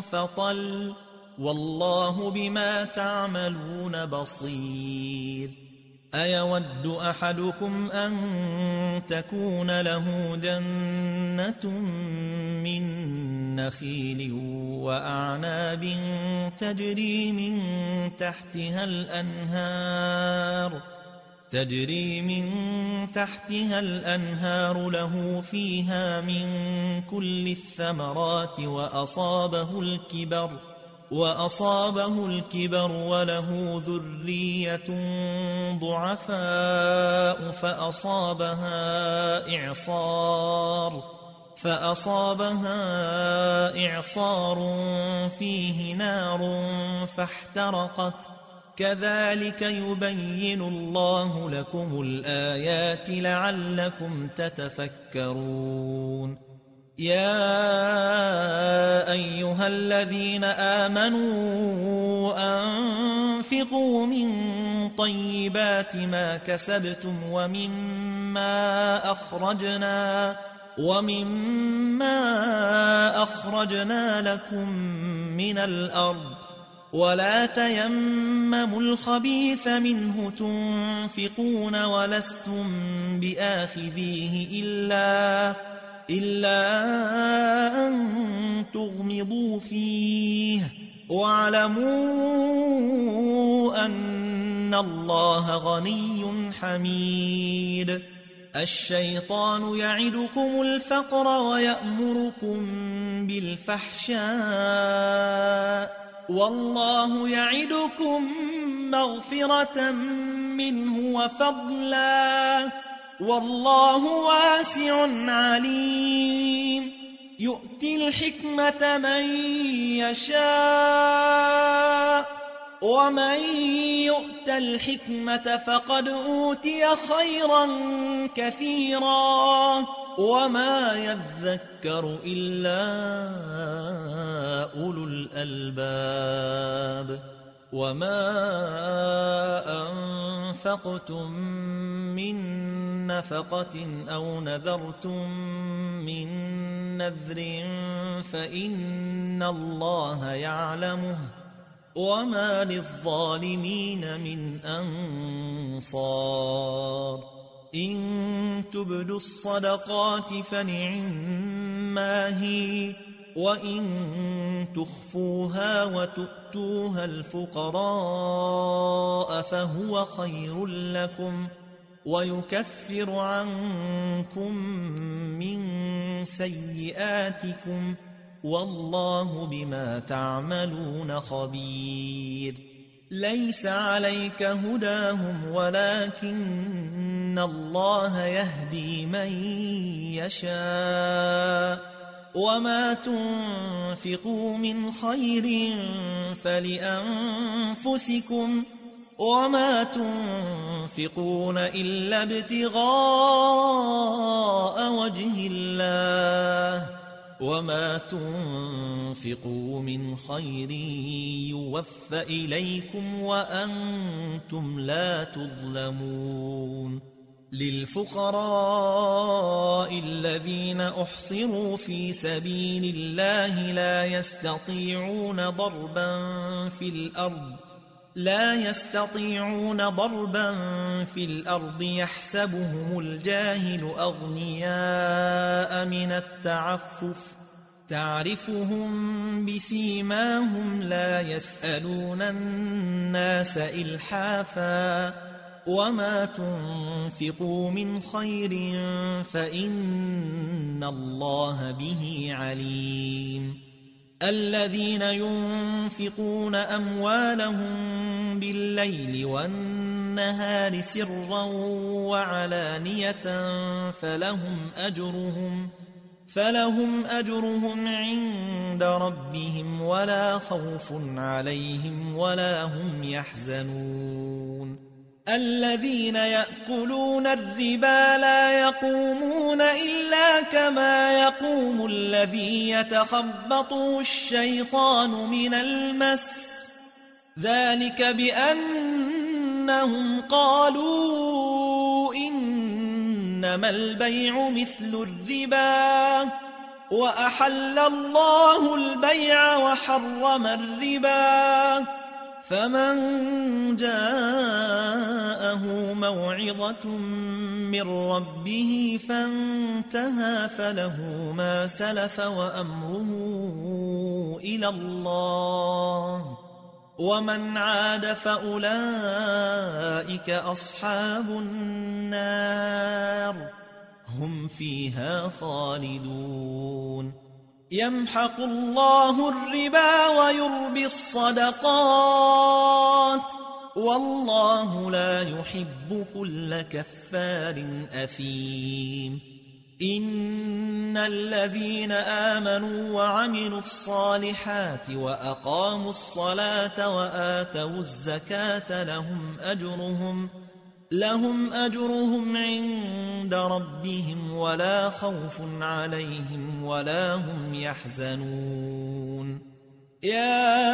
فطل والله بما تعملون بصير أيود أحدكم أن تكون له جنة من نخيل وأعناب تجري من تحتها الأنهار له فيها من كل الثمرات وأصابه الكبر وله ذرية ضعفاء فأصابها إعصار فيه نار فاحترقت كذلك يبين الله لكم الآيات لعلكم تتفكرون يا أيها الذين آمنوا أنفقوا من طيبات ما كسبتم ومما أخرجنا لكم من الأرض ولا تيمموا الخبيث منه تنفقون ولستم بآخذيه إلا أن تغمضوا فيه واعلموا أن الله غني حميد. الشيطان يعدكم الفقر ويأمركم بالفحشاء والله يعدكم مغفرة منه وفضلا والله واسع عليم. يؤتي الحكمة من يشاء ومن يؤت الحكمة فقد أوتي خيرا كثيرا وما يذكر إلا أولو الألباب. وما أنفقتم من نفقة أو نذرتم من نذر فإن الله يعلمه وما للظالمين من أنصار. إن تبدوا الصدقات فنعما هي وإن تخفوها وتؤتوها الفقراء فهو خير لكم ويكفر عنكم من سيئاتكم والله بما تعملون خبير. ليس عليك هداهم ولكن الله يهدي من يشاء وما تنفقوا من خير فلأنفسكم وما تنفقون إلا ابتغاء وجه الله وما تنفقوا من خير يوفى إليكم وأنتم لا تظلمون. للفقراء الذين أحصروا في سبيل الله لا يستطيعون ضربا في الأرض يحسبهم الجاهل أغنياء من التعفف تعرفهم بسيماهم لا يسألون الناس إلحافا وما تنفقوا من خير فإن الله به عليم. الذين ينفقون أموالهم بالليل والنهار سرا وعلانية فلهم أجرهم عند ربهم ولا خوف عليهم ولا هم يحزنون. الذين يأكلون الربا لا يقومون إلا كما يقوم الذي يتخبطه الشيطان من المس ذلك بأنهم قالوا إنما البيع مثل الربا وأحل الله البيع وحرم الربا فمن جاءه موعظة من ربه فانتهى فله ما سلف وأمره إلى الله ومن عاد فأولئك أصحاب النار هم فيها خالدون. يمحق الله الربا ويربي الصدقات والله لا يحب كل كفار أثيم. إن الذين آمنوا وعملوا الصالحات وأقاموا الصلاة وآتوا الزكاة لهم أجرهم عند ربهم ولا خوف عليهم ولا هم يحزنون. يا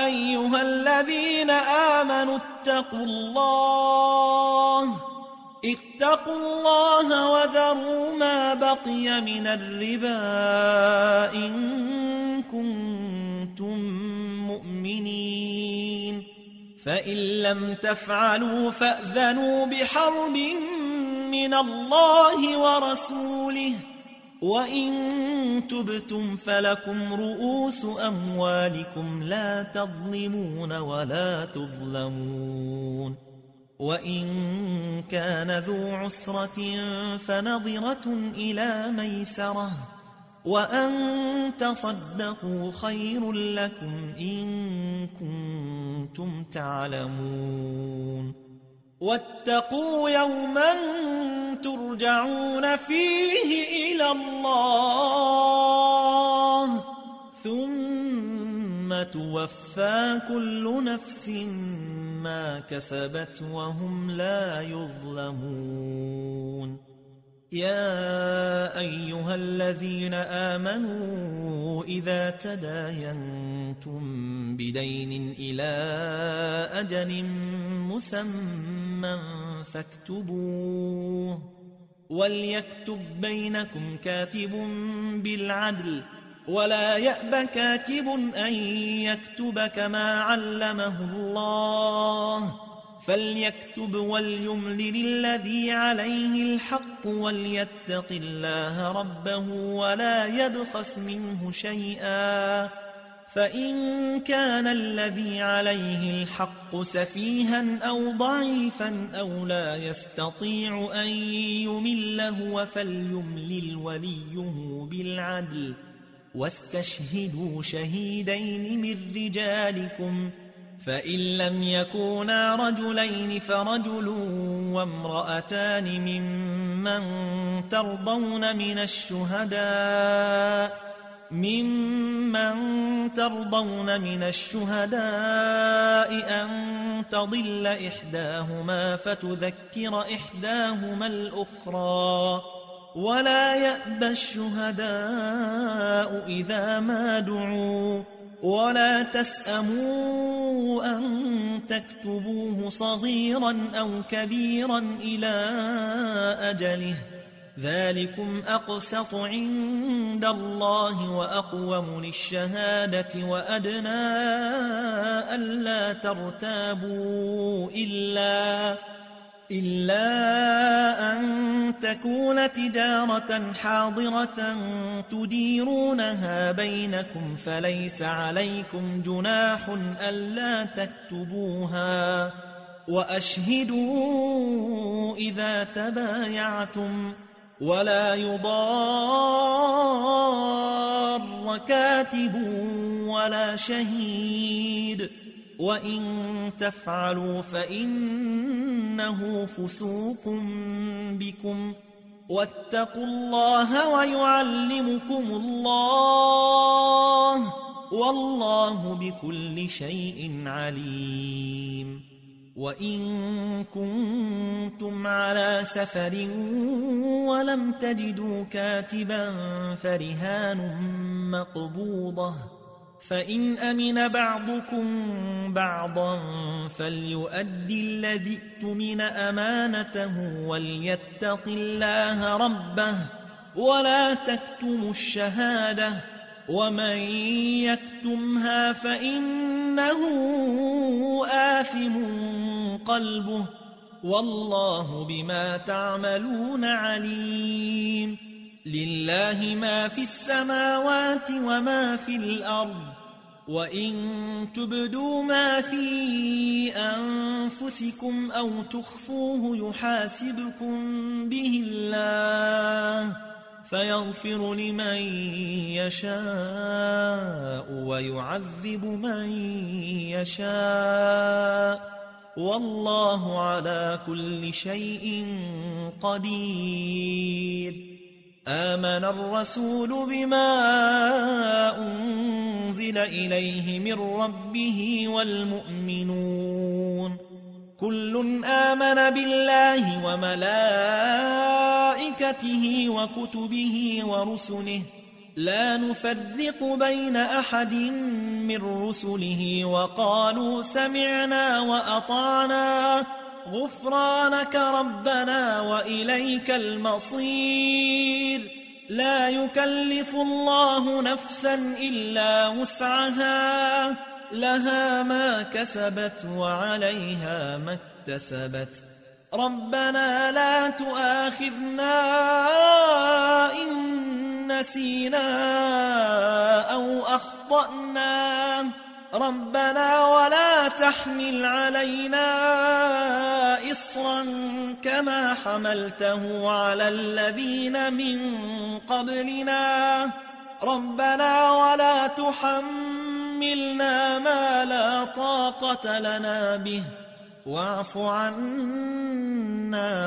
أيها الذين آمنوا اتقوا الله وذروا ما بقي من الربا إن كنتم فإن لم تفعلوا فأذنوا بحرب من الله ورسوله وإن تبتم فلكم رؤوس أموالكم لا تظلمون ولا تظلمون وإن كان ذو عسرة فنظرة إلى ميسرة وأن تصدقوا خير لكم إن كنتم تعلمون واتقوا يوما ترجعون فيه إلى الله ثم توفى كل نفس ما كسبت وهم لا يظلمون يا أيها الذين آمنوا إذا تداينتم بدين إلى أجل مسمى فاكتبوه وليكتب بينكم كاتب بالعدل ولا يأب كاتب أن يكتب كما علمه الله فليكتب وليملل الذي عليه الحق وليتق الله ربه ولا يبخس منه شيئا فإن كان الذي عليه الحق سفيها أو ضعيفا أو لا يستطيع أن يمله فليملل وليه بالعدل واستشهدوا شهيدين من رجالكم فإن لم يكونا رجلين فرجل وامرأتان ممن ترضون من الشهداء أن تضل إحداهما فتذكر إحداهما الأخرى ولا يأبى الشهداء إذا ما دعوا ولا تسأموا أن تكتبوه صغيرا أو كبيرا إلى أجله ذلكم أقسط عند الله وأقوم للشهادة وأدنى ألا ترتابوا إلا أن تكون تجارة حاضرة تديرونها بينكم فليس عليكم جناح ألا تكتبوها وأشهدوا إذا تبايعتم ولا يضار كاتب ولا شهيد وإن تفعلوا فإنه فسوق بكم واتقوا الله ويعلمكم الله والله بكل شيء عليم وإن كنتم على سفر ولم تجدوا كاتبا فرهان مقبوضة فإن أمن بعضكم بعضا فليؤدي الذي اؤتمن أمانته وليتق الله ربه ولا تكتموا الشهادة ومن يكتمها فإنه آثم قلبه والله بما تعملون عليم لله ما في السماوات وما في الأرض وإن تبدوا ما في أنفسكم أو تخفوه يحاسبكم به الله فيغفر لمن يشاء ويعذب من يشاء والله على كل شيء قدير آمن الرسول بما أنزل إليه من ربه والمؤمنون كل آمن بالله وملائكته وكتبه ورسله لا نفرق بين أحد من رسله وقالوا سمعنا وأطعنا غفرانك ربنا وإليك المصير لا يكلف الله نفسا إلا وسعها لها ما كسبت وعليها ما اكتسبت. ربنا لا تؤاخذنا إن نسينا أو أخطأنا. ربنا ولا تحمل علينا إصرا كما حملته على الذين من قبلنا. ربنا ولا تحملنا ما لا طاقة لنا به واعف عنا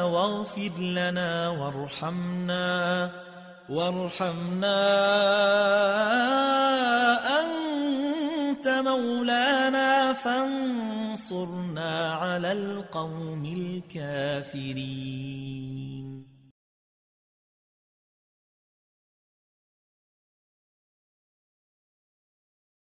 واغفر لنا وارحمنا أنت مولانا فانصرنا على القوم الكافرين.